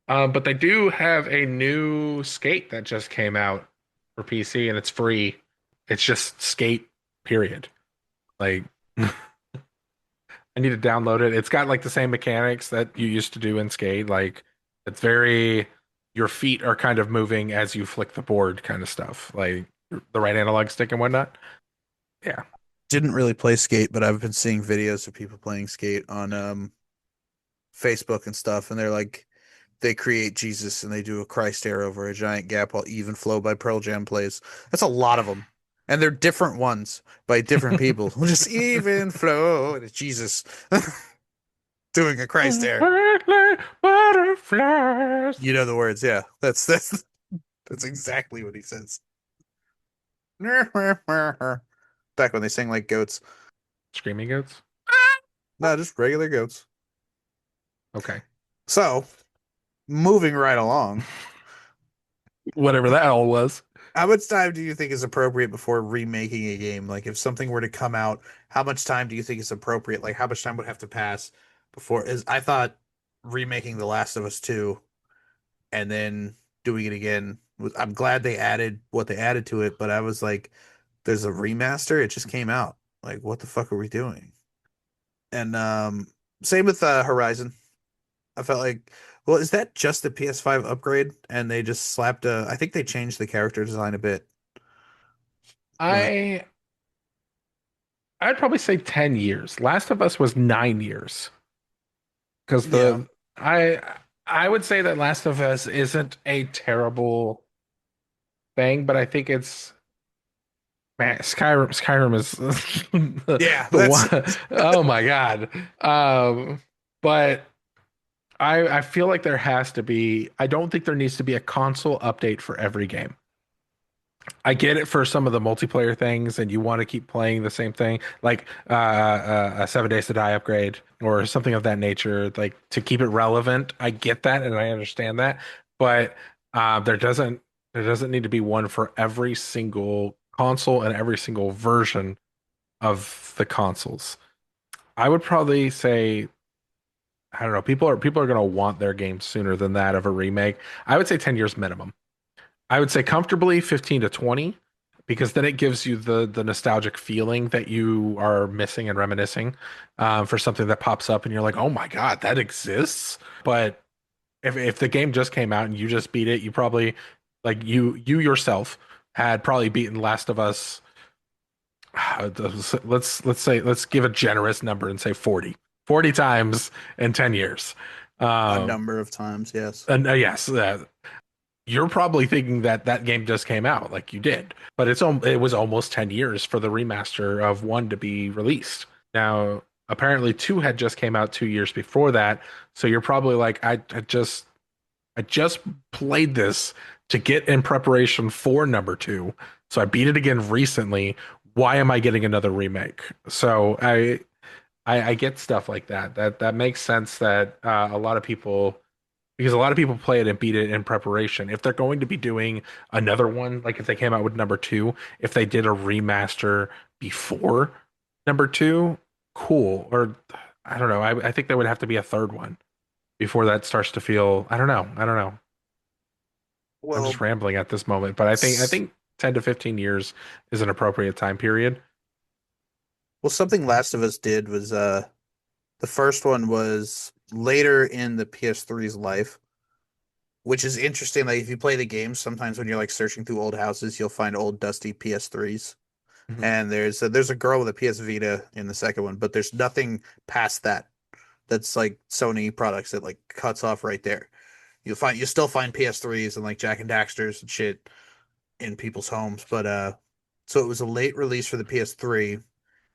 But they do have a new skate that just came out for PC and it's free. It's just skate, period. Like I need to download it. It's got like the same mechanics that you used to do in skate. Like it's very your feet are kind of moving as you flick the board kind of stuff. Like the right analog stick and whatnot. Yeah. Didn't really play skate, but I've been seeing videos of people playing skate on Facebook and stuff, and they're like they create Jesus and they do a Christ air over a giant gap while Even Flow by Pearl Jam plays. That's a lot of them. And they're different ones by different people. Just Even Flow and it's Jesus doing a Christ air. Butterflies. You know the words, yeah. That's exactly what he says. Back when they sang like goats. Screaming goats? No, just regular goats. Okay. So, moving right along, Whatever that all was. how much time do you think is appropriate before remaking a game? Like, if something were to come out, how much time do you think is appropriate? Like, how much time would have to pass before? Is I thought remaking The Last of Us 2 and then doing it again was. I'm glad they added what they added to it, but I was like, there's a remaster. It just came out. Like, what the fuck are we doing? And same with Horizon. I felt like, well, is that just the PS5 upgrade? And they just slapped a. I think they changed the character design a bit, but I I'd probably say 10 years. Last of Us was 9 years. Because yeah, I I would say that Last of Us isn't a terrible thing, but I think it's man, Skyrim is yeah, the that's one. Oh my God. But I feel like there has to be, I don't think there needs to be a console update for every game. I get it for some of the multiplayer things, and you want to keep playing the same thing, like a 7 Days to Die upgrade or something of that nature, like to keep it relevant. I get that, and I understand that, but there doesn't need to be one for every single console and every single version of the consoles. I would probably say, I don't know, people are going to want their game sooner than that of a remake. I would say 10 years minimum. I would say comfortably 15 to 20 because then it gives you the nostalgic feeling that you are missing and reminiscing for something that pops up and you're like, oh my God, that exists. But if the game just came out and you just beat it, you probably like you yourself had probably beaten Last of Us. Let's give a generous number and say 40 times in 10 years. a Um, number of times. Yes. and yes, you're probably thinking that that game just came out like you did, but it was almost 10 years for the remaster of 1 to be released. Now, apparently 2 had just came out 2 years before that, so you're probably like I just played this to get in preparation for number 2. So I beat it again recently. Why am I getting another remake? So I get stuff like that. That makes sense that a lot of people because a lot of people play it and beat it in preparation. If they're going to be doing another one, like if they came out with number 2, if they did a remaster before number 2, cool. Or I don't know. I think there would have to be a third one before that starts to feel. I don't know. I don't know. I'm just Well, rambling at this moment, but I s- think 10 to 15 years is an appropriate time period. well, something Last of Us did was the first one was later in the PS3's life, which is interesting. Like if you play the game, sometimes when you're like searching through old houses, you'll find old dusty PS3s. Mhm. And there's a girl with a PS Vita in the second one, but there's nothing past that. That's like Sony products that like cuts off right there. You still find PS3s and like Jack and Daxters and shit in people's homes, but so it was a late release for the PS3,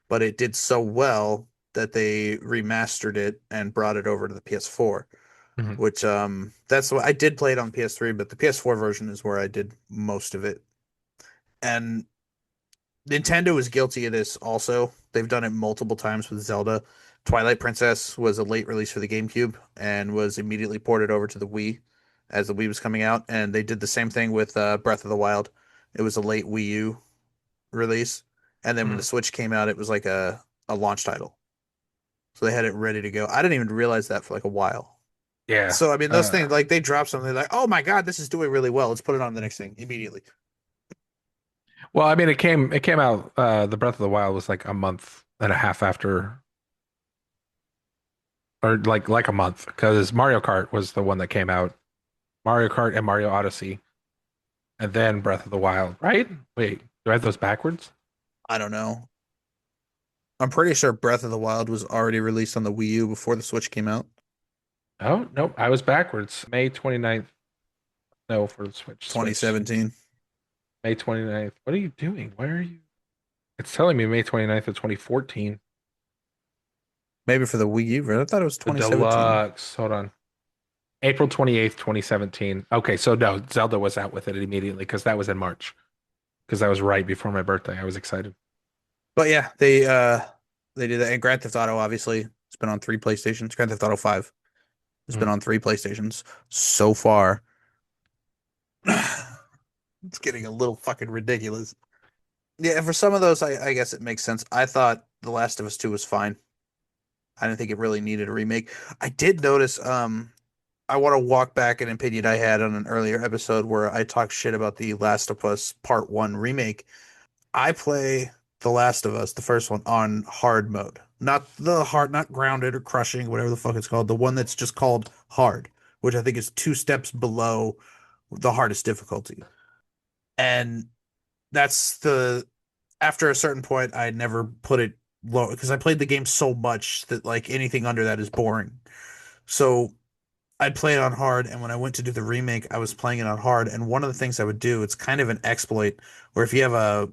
but it did so well that they remastered it and brought it over to the PS4. Mhm. which that's what I did play it on PS3, but the PS4 version is where I did most of it. And Nintendo is guilty of this also. They've done it multiple times with Zelda. Twilight Princess was a late release for the GameCube and was immediately ported over to the Wii as the Wii was coming out. And they did the same thing with Breath of the Wild. It was a late Wii U release. And then when the Mhm. Switch came out, it was like a launch title. So they had it ready to go. I didn't even realize that for like a while. Yeah. So I mean, those things like they drop something like, oh my God, this is doing really well. Let's put it on the next thing immediately. Well, I mean, it came out. The Breath of the Wild was like a month and a half after, or like a month, because Mario Kart was the one that came out. Mario Kart and Mario Odyssey, and then Breath of the Wild. Right? Wait, do I have those backwards? I don't know. I'm pretty sure Breath of the Wild was already released on the Wii U before the Switch came out. Oh, nope, I was backwards. May 29th. No, for the Switch. 2017. May 29th. What are you doing? Where are you? It's telling me May 29th of 2014. Maybe for the Wii U, but I thought it was The 2017. deluxe. Hold on. April 28th, 2017. Okay, so no, Zelda was out with it immediately because that was in March. Because that was right before my birthday. I was excited. But yeah, they did that. And Grand Theft Auto, obviously, it's been on three PlayStations. Grand Theft Auto 5 has been Mm. on three PlayStations so far. It's getting a little fucking ridiculous. Yeah, for some of those, I guess it makes sense. I thought The Last of Us 2 was fine. I didn't think it really needed a remake. I did notice, I want to walk back an opinion I had on an earlier episode where I talked shit about the Last of Us Part 1 remake. I play The Last of Us, the first one, on hard mode. Not the hard, not grounded or crushing, whatever the fuck it's called. The one that's just called hard, which I think is two steps below the hardest difficulty. And that's the after a certain point, I never put it low because I played the game so much that like anything under that is boring. So I'd play it on hard, and when I went to do the remake, I was playing it on hard. And one of the things I would do, it's kind of an exploit, where if you have a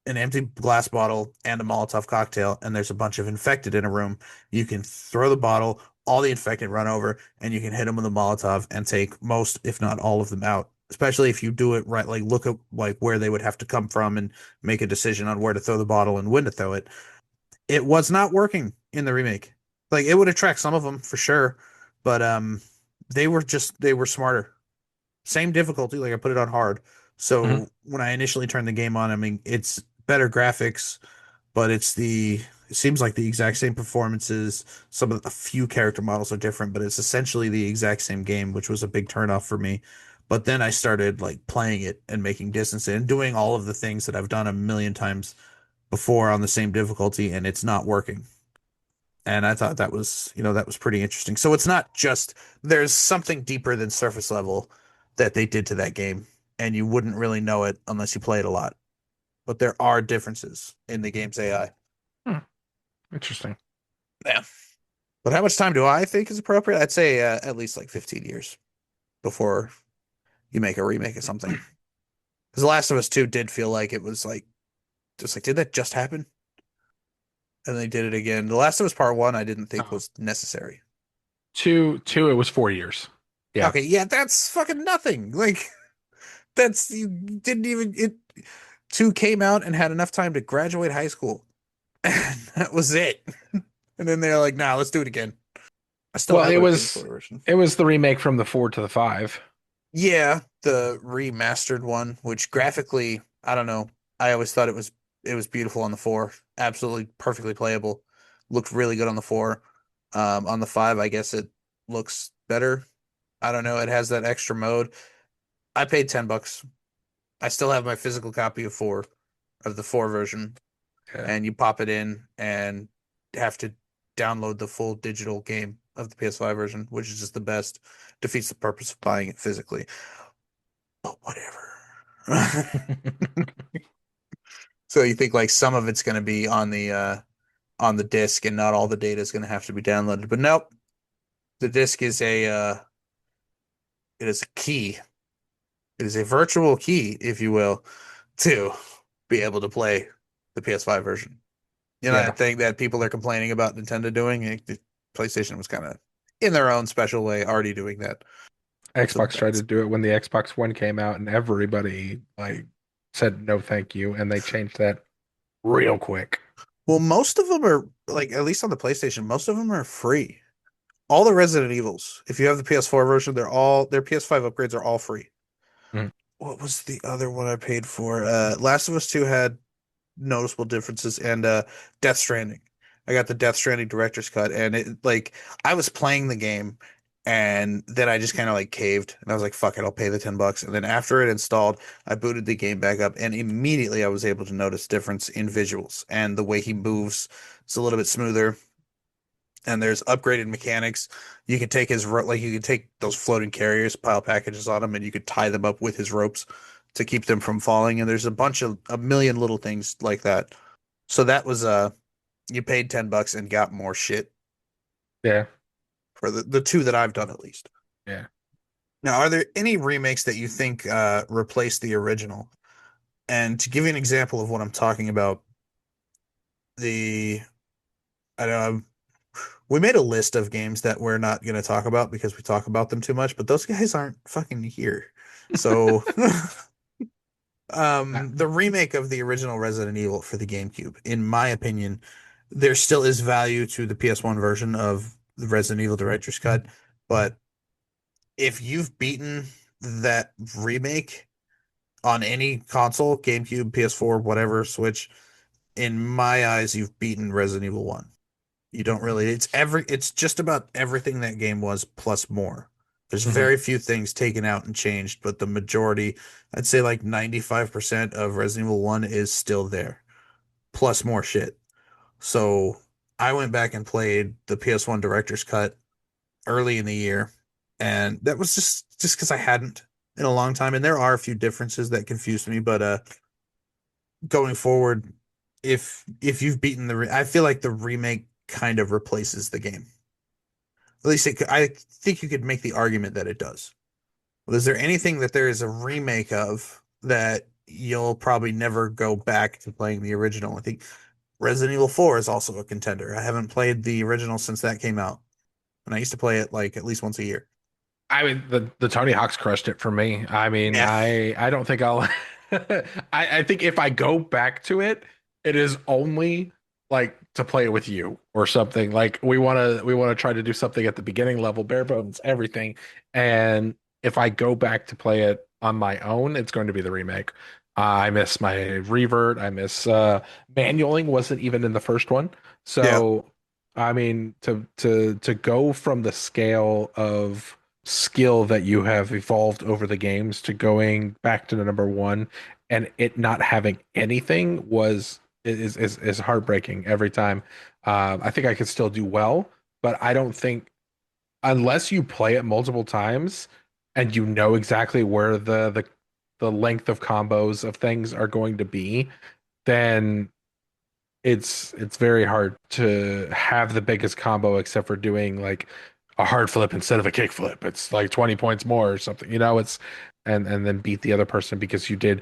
an empty glass bottle and a Molotov cocktail, and there's a bunch of infected in a room, you can throw the bottle, all the infected run over, and you can hit them with a Molotov and take most, if not all of them out. Especially if you do it right, like look at like where they would have to come from and make a decision on where to throw the bottle and when to throw it. It was not working in the remake. Like it would attract some of them for sure, but they were smarter. Same difficulty, like I put it on hard. Mhm. So when I initially turned the game on, I mean it's better graphics, but it seems like the exact same performances. Some of a few character models are different, but it's essentially the exact same game, which was a big turnoff for me. But then I started like playing it and making distance and doing all of the things that I've done a million times before on the same difficulty, and it's not working. And I thought that was, that was pretty interesting. So it's not just there's something deeper than surface level that they did to that game, and you wouldn't really know it unless you play it a lot. But there are differences in the game's AI. Hmm. Interesting. Yeah. But how much time do I think is appropriate? I'd say at least like 15 years before you make a remake of something. Because The Last of Us 2 did feel like it was like, just like, did that just happen? And they did it again. The Last of Us Part 1, I didn't think Oh. was necessary. Two, it was 4 years. Yeah. Okay, yeah, that's fucking nothing. Like, that's, you didn't even, it, 2 came out and had enough time to graduate high school. And that was it. And then they're like, nah, let's do it again. I still Well, have it my was PS4 version. it was the remake from the 4 to the 5. Yeah, the remastered one, which graphically, I don't know. I always thought it was beautiful on the 4. Absolutely perfectly playable. Looked really good on the 4. On the 5, I guess it looks better. I don't know. It has that extra mode. I paid $10. I still have my physical copy of 4 of the 4 version, Yeah. and you pop it in and have to download the full digital game of the PS5 version, which is just the best. Defeats the purpose of buying it physically. But whatever. So you think like some of it's going to be on the disc and not all the data is going to have to be downloaded. But nope, the disc is a it is a key. It is a virtual key, if you will, to be able to play the PS5 version. You know Yeah. that thing that people are complaining about Nintendo doing? The PlayStation was kind of in their own special way, already doing that. So Xbox tried to that's do it when the Xbox One came out, and everybody like said no, thank you, and they changed that real quick. well, most of them are like at least on the PlayStation, most of them are free. All the Resident Evils, if you have the PS4 version, their PS5 upgrades are all free. Mhm. What was the other one I paid for? Last of Us 2 had noticeable differences, and Death Stranding. I got the Death Stranding director's cut, and it like I was playing the game, and then I just kind of like caved, and I was like, "Fuck it, I'll pay the $10." And then after it installed, I booted the game back up, and immediately I was able to notice difference in visuals and the way he moves. It's a little bit smoother, and there's upgraded mechanics. You can take you can take those floating carriers, pile packages on them, and you could tie them up with his ropes to keep them from falling. And there's a million little things like that. So that was you paid $10 and got more shit Yeah, for the two that I've done at least. yeah. Now, are there any remakes that you think replace the original? And to give you an example of what I'm talking about, the I don't know, we made a list of games that we're not going to talk about because we talk about them too much, but those guys aren't fucking here. So, the remake of the original Resident Evil for the GameCube, in my opinion, there still is value to the PS1 version of the Resident Evil Director's Cut, but if you've beaten that remake on any console, GameCube, PS4, whatever, Switch, in my eyes, you've beaten Resident Evil 1. You don't really, it's just about everything that game was plus more. There's Mhm. very few things taken out and changed, but the majority, I'd say like 95% of Resident Evil 1 is still there, plus more shit. So I went back and played the PS1 Director's Cut early in the year, and that was just because I hadn't in a long time. And there are a few differences that confused me, but going forward, if you've beaten I feel like the remake kind of replaces the game. At least I think you could make the argument that it does. Well, is there anything that there is a remake of that you'll probably never go back to playing the original? I think Resident Evil 4 is also a contender. I haven't played the original since that came out, and I used to play it like at least once a year. I mean, the Tony Hawk's crushed it for me. I mean, Yeah. I don't think I'll. I think if I go back to it, it is only like to play it with you or something. Like we want to try to do something at the beginning level, bare bones, everything. And if I go back to play it on my own, it's going to be the remake. I miss my revert. I miss manualing wasn't even in the first one. Yeah. So I mean, to go from the scale of skill that you have evolved over the games to going back to the number one and it not having anything is heartbreaking every time. I think I could still do well, but I don't think unless you play it multiple times and you know exactly where the length of combos of things are going to be, then it's very hard to have the biggest combo except for doing like a hard flip instead of a kick flip. It's like 20 points more or something. It's and then beat the other person because you did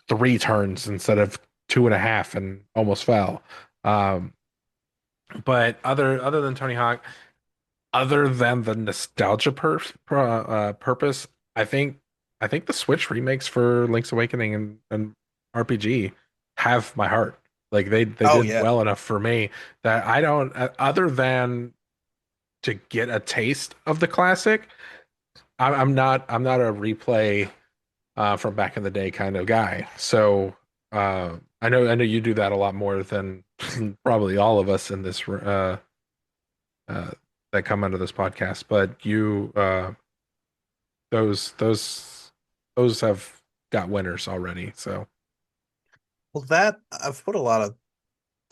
three turns instead of two and a half and almost fell. Um, but other than Tony Hawk, other than the nostalgia purpose, I think I think the Switch remakes for Link's Awakening and RPG have my heart. Like they Oh did yeah. well enough for me that I don't other than to get a taste of the classic, I'm not a replay from back in the day kind of guy. So I know you do that a lot more than probably all of us in this uh, that come under this podcast, but you those those those have got winners already. So Well, that I've put a lot of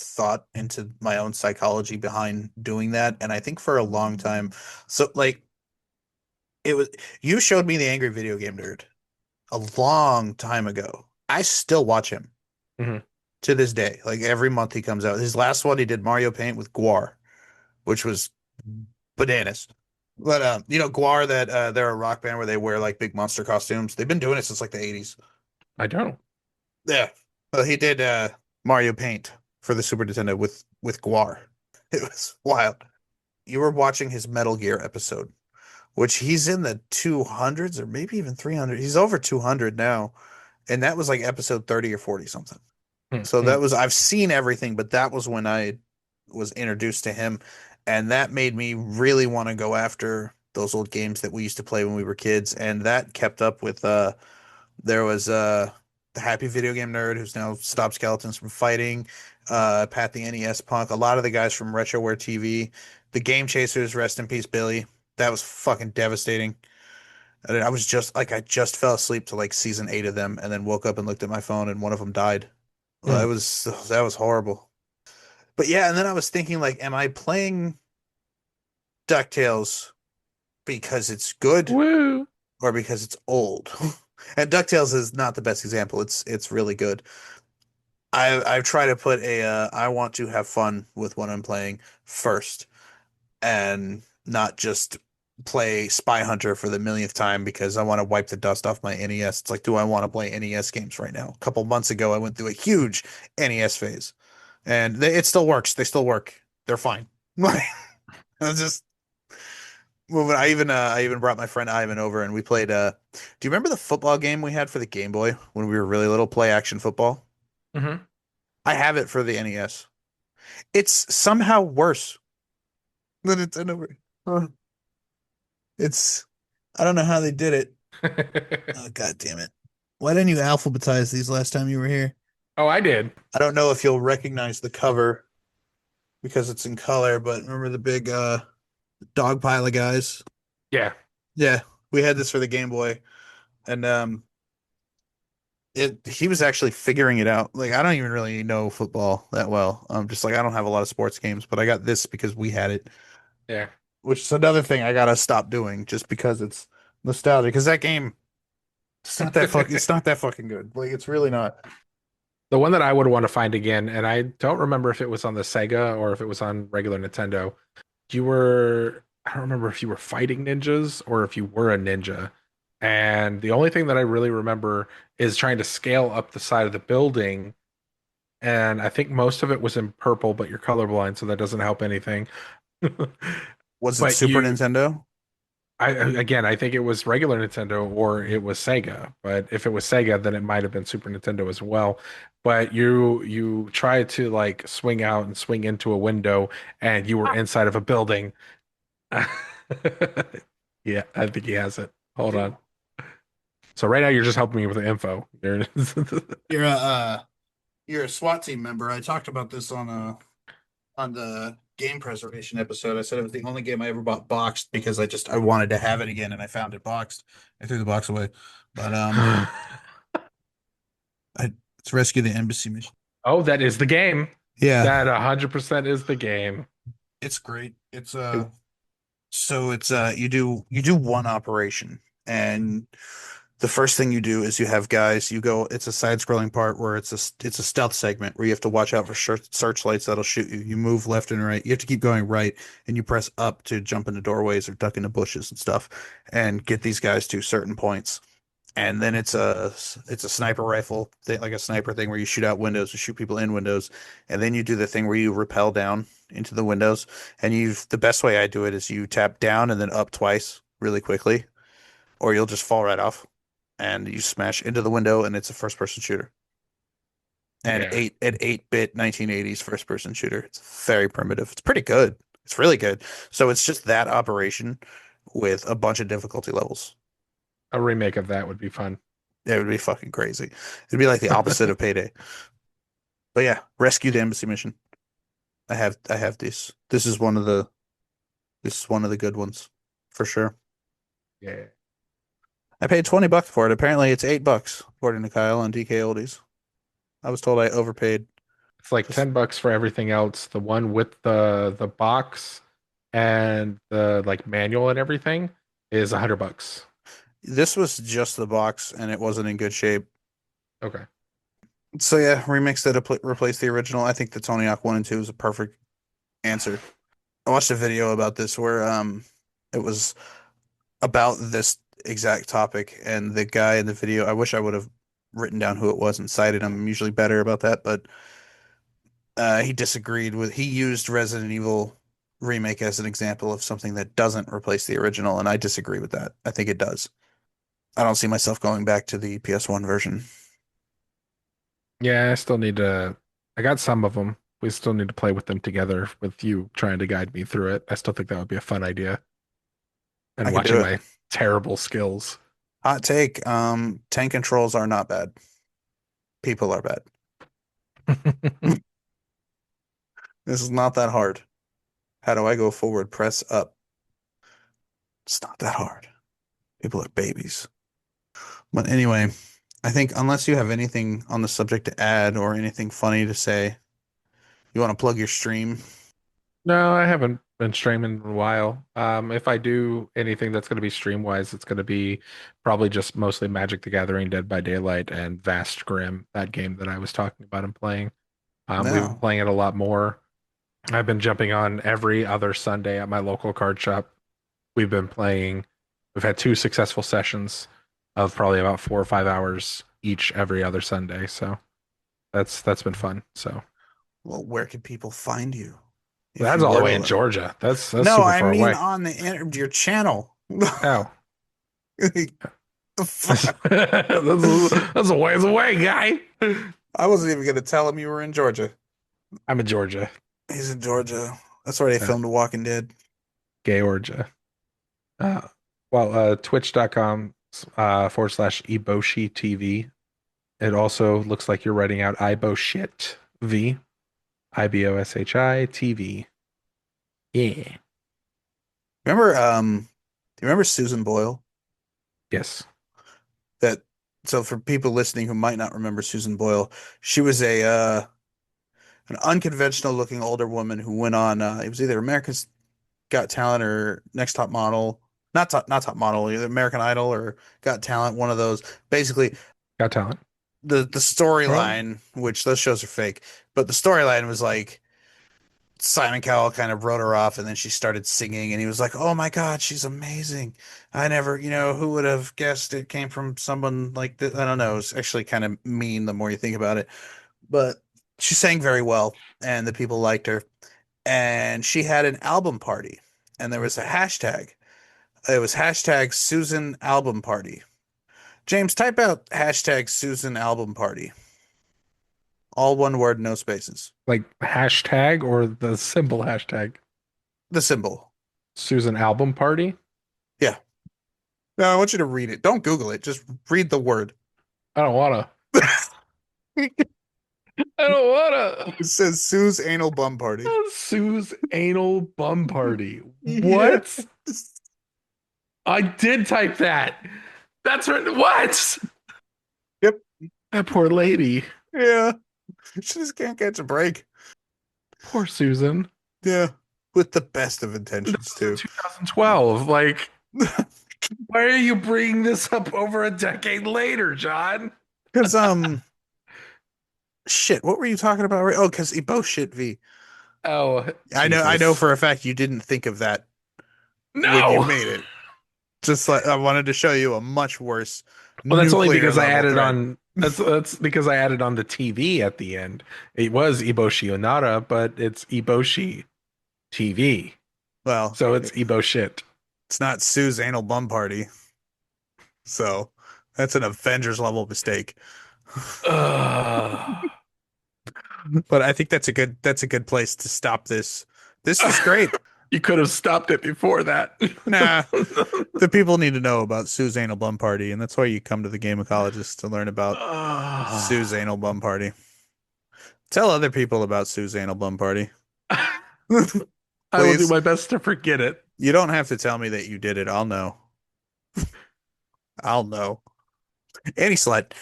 thought into my own psychology behind doing that, and I think for a long time, so like it was you showed me the Angry Video Game Nerd a long time ago. I still watch him mhm. to this day. Like every month he comes out. His last one he did Mario Paint with Guar, which was bananas. But Guar, that they're a rock band where they wear like big monster costumes. They've been doing it since like the 80s. I don't. Yeah. Well, he did Mario Paint for the Super Nintendo with Guar. It was wild. you were watching his Metal Gear episode, which he's in the 200s or maybe even 300. He's over 200 now, and that was like episode 30 or 40 something. So that Mhm. was I've seen everything, but that was when I was introduced to him, and that made me really want to go after those old games that we used to play when we were kids, and that kept up with there was the Happy Video Game Nerd who's now stopped skeletons from fighting, Pat the NES Punk, a lot of the guys from Retroware TV, the Game Chasers, rest in peace, Billy. That was fucking devastating. And I was just like I just fell asleep to like season 8 of them and then woke up and looked at my phone and one of them died. Well, Mm. that was horrible. But yeah, and then I was thinking like, am I playing DuckTales because it's good Woo. or because it's old? And DuckTales is not the best example. It's really good. I try to put a I want to have fun with what I'm playing first and not just play Spy Hunter for the millionth time because I want to wipe the dust off my NES. It's like, do I want to play NES games right now? A couple months ago, I went through a huge NES phase, and it still works. They still work. They're fine. I was just moving. I even brought my friend Ivan over, and we played. Do you remember the football game we had for the Game Boy when we were really little? Play action football. Hmm. I have it for the NES. It's somehow worse than Nintendo. Huh. It's I don't know how they did it. Oh, God damn it. Why didn't you alphabetize these last time you were here? Oh, I did. I don't know if you'll recognize the cover because it's in color, but remember the big dog pile of guys? Yeah. Yeah, we had this for the Game Boy, and it he was actually figuring it out. Like I don't even really know football that well. Just like I don't have a lot of sports games, but I got this because we had it, Yeah. which is another thing I gotta stop doing just because it's nostalgia. Because that game, it's not that fucking good. Like it's really not. The one that I would want to find again, and I don't remember if it was on the Sega or if it was on regular Nintendo. I don't remember if you were fighting ninjas or if you were a ninja. And the only thing that I really remember is trying to scale up the side of the building. And I think most of it was in purple, but you're colorblind, so that doesn't help anything. Was it But Super Nintendo? again, I think it was regular Nintendo or it was Sega. But if it was Sega, then it might have been Super Nintendo as well. But you try to like swing out and swing into a window, and you were inside of a building. Yeah, I think he has it. Hold on. So right now you're just helping me with the info. You're a you're a SWAT team member. I talked about this on the game preservation episode. I said it was the only game I ever bought boxed because I wanted to have it again and I found it boxed. I threw the box away. But I it's Rescue the Embassy mission. Oh, that is the game. Yeah, That 100% is the game. it's great. It's It- so it's you do one operation and the first thing you do is you have guys you go it's a side scrolling part where it's a stealth segment where you have to watch out for searchlights that'll shoot you. You move left and right. You have to keep going right and you press up to jump into doorways or duck into bushes and stuff and get these guys to certain points. And then it's a sniper rifle thing, like a sniper thing where you shoot out windows and shoot people in windows. And then you do the thing where you rappel down into the windows. And the best way I do it is you tap down and then up twice really quickly, or you'll just fall right off and you smash into the window and it's a first person shooter. And yeah, 8-bit 1980s first person shooter. It's very primitive. It's pretty good. It's really good. So it's just that operation with a bunch of difficulty levels. a remake of that would be fun. It would be fucking crazy. It'd be like the opposite of Payday. But yeah, rescue the embassy mission. I have this. This is one of the good ones for sure. Yeah. I paid $20 for it. Apparently it's $8 according to Kyle on DK Oldies. I was told I overpaid. It's like This 10 bucks for everything else. The one with the box and the like manual and everything is 100 bucks. this was just the box and it wasn't in good shape. Okay. So yeah, remix that replaced the original. I think the Tony Hawk 1 and 2 is a perfect answer. I watched a video about this where it was about this exact topic and the guy in the video, I wish I would have written down who it was and cited him. I'm usually better about that, but he disagreed with he used Resident Evil remake as an example of something that doesn't replace the original, and I disagree with that. I think it does. I don't see myself going back to the PS1 version. Yeah, I still need to. I got some of them. We still need to play with them together with you trying to guide me through it. I still think that would be a fun idea. And I could do watching it. my terrible skills. Hot take, tank controls are not bad. People are bad. This is not that hard. How do I go forward? Press up. It's not that hard. People are babies. But anyway, I think unless you have anything on the subject to add or anything funny to say, you want to plug your stream? No, I haven't been streaming in a while. If I do anything that's going to be stream wise, it's going to be probably just mostly Magic the Gathering, Dead by Daylight, and Vast Grim, that game that I was talking about and playing. We've been No. playing it a lot more. I've been jumping on every other Sunday at my local card shop. We've been playing. We've had two successful sessions of probably about 4 or 5 hours each every other Sunday. So that's been fun. So Well, where can people find you if that's you all the were way to in look? Georgia. That's No, super I far mean away. on your channel. Oh, The that's fuck? that's a ways away, guy. I wasn't even gonna tell him you were in Georgia. I'm in Georgia, He's in Georgia. That's where they uh, filmed The Walking Dead. Georgia. Uh, twitch.com / Eboshi TV. It also looks like you're writing out Iboshit V. Iboshi TV. Yeah. Remember, do you remember Susan Boyle? Yes. That so for people listening who might not remember Susan Boyle, she was a an unconventional looking older woman who went on it was either America's Got Talent or Next Top Model. Not top model, either American Idol or Got Talent, one of those. Basically, Got talent. the Well, storyline, which those shows are fake, but the storyline was like Simon Cowell kind of wrote her off and then she started singing and he was like, "Oh my God, she's amazing. I never, who would have guessed it came from someone like this?" I don't know. It's actually kind of mean the more you think about it. But she sang very well and the people liked her. And she had an album party and there was a hashtag. It was hashtag Susan Album Party. James, type out hashtag Susan Album Party. All one word, no spaces. like hashtag or the symbol hashtag. The symbol. Susan album party. Yeah. No, I want you to read it. Don't Google it. Just read the word. I don't wanna. It I don't wanna. says Sue's Anal Bum Party. Sue's anal bum party. Yeah. What? I did type that. That's her. What? Yep. That poor lady. Yeah. She just can't catch a break. Poor Susan. Yeah. With the best of This intentions, is in too. 2012. Like, why are you bringing this up over a decade later, John? Because, shit, what were you talking about? Oh, because Ebo shit V. Oh, I know Jesus. for a fact you didn't think of that when you No. made it. Just like I wanted to show you a much worse Well, that's only nuclear because I level added threat. on. That's because I added on the TV at the end. It was Iboshi Onara, but it's Iboshi TV. Well, So it's Ebo shit. it's not Sue's anal bum party, so that's an Avengers level mistake. Ugh. But I think that's a good place to stop this. This was great. You could have stopped it before that. Nah, the people need to know about Sue's anal bum party, and that's why you come to the Gameacologists to learn about Sue's Ugh. anal bum party. Tell other people about Sue's anal bum party. I will do Please. my best to forget it. You don't have to tell me that you did it. I'll know. I'll know. Any slut.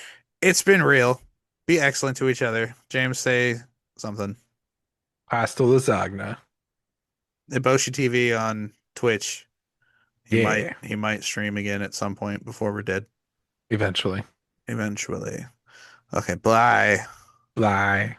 It's been real. Be excellent to each other. James, say something. Hasta lasagna. Iboshi TV on Twitch. He might Yeah, he might stream again at some point before we're dead. eventually. Eventually. Okay, bye. Bye.